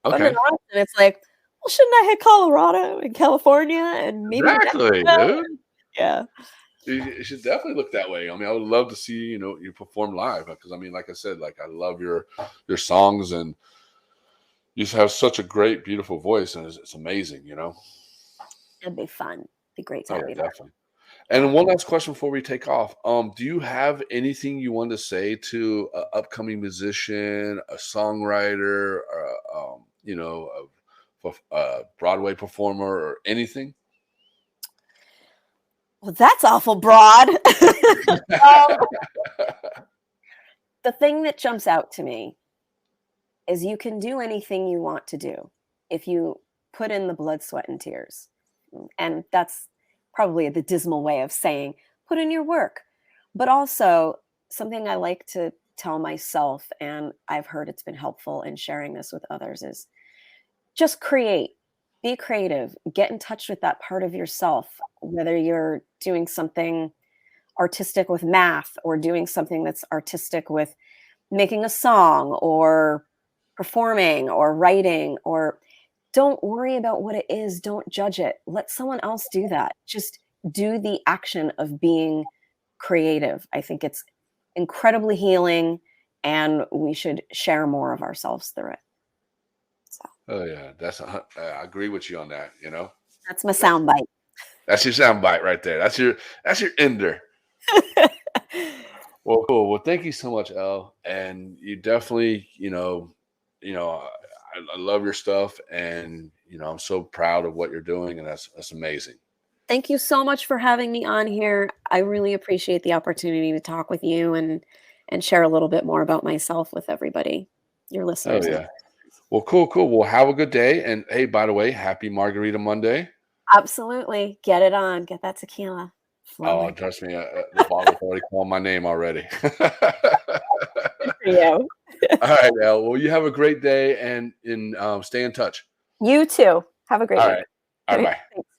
if I'm in okay. Austin, it's like, well, shouldn't I hit Colorado and California and maybe New Exactly, Mexico? dude. Yeah, You should definitely look that way. I mean, I would love to see, you perform live because I mean, like I said, like I love your songs and you just have such a great, beautiful voice and it's amazing. it'd be fun. Be great to Oh have yeah, you there. definitely. Yeah. And one last question before we take off. Do you have anything you want to say to an upcoming musician, a songwriter, or a Broadway performer, or anything? Well, that's awful broad. um, the thing that jumps out to me is you can do anything you want to do if you put in the blood, sweat, and tears. And that's probably the dismal way of saying put in your work. But also, something I like to tell myself, and I've heard it's been helpful in sharing this with others, is just create, be creative, get in touch with that part of yourself, whether you're doing something artistic with math or doing something that's artistic with making a song or performing or writing, or don't worry about what it is, don't judge it, let someone else do that. Just do the action of being creative. I think it's incredibly healing, and we should share more of ourselves through it. So Oh yeah, I agree with you on that. that's my That's sound bite. that's your sound bite right there. That's your ender. Well, cool. Well, thank you so much, Elle. And you definitely, I love your stuff, and I'm so proud of what you're doing, and that's amazing. Thank you so much for having me on here. I really appreciate the opportunity to talk with you and share a little bit more about myself with everybody, your Oh listeners. yeah. Well, cool, cool. Well, have a good day. And hey, by the way, happy Margarita Monday. Absolutely. Get it on. Get that tequila Oh, flowing. trust me, the bottle's already calling my name already. Good for you. All right, Elle. Well, you have a great day and stay in touch. You too. Have a great All night. right. All right. Bye. Thanks.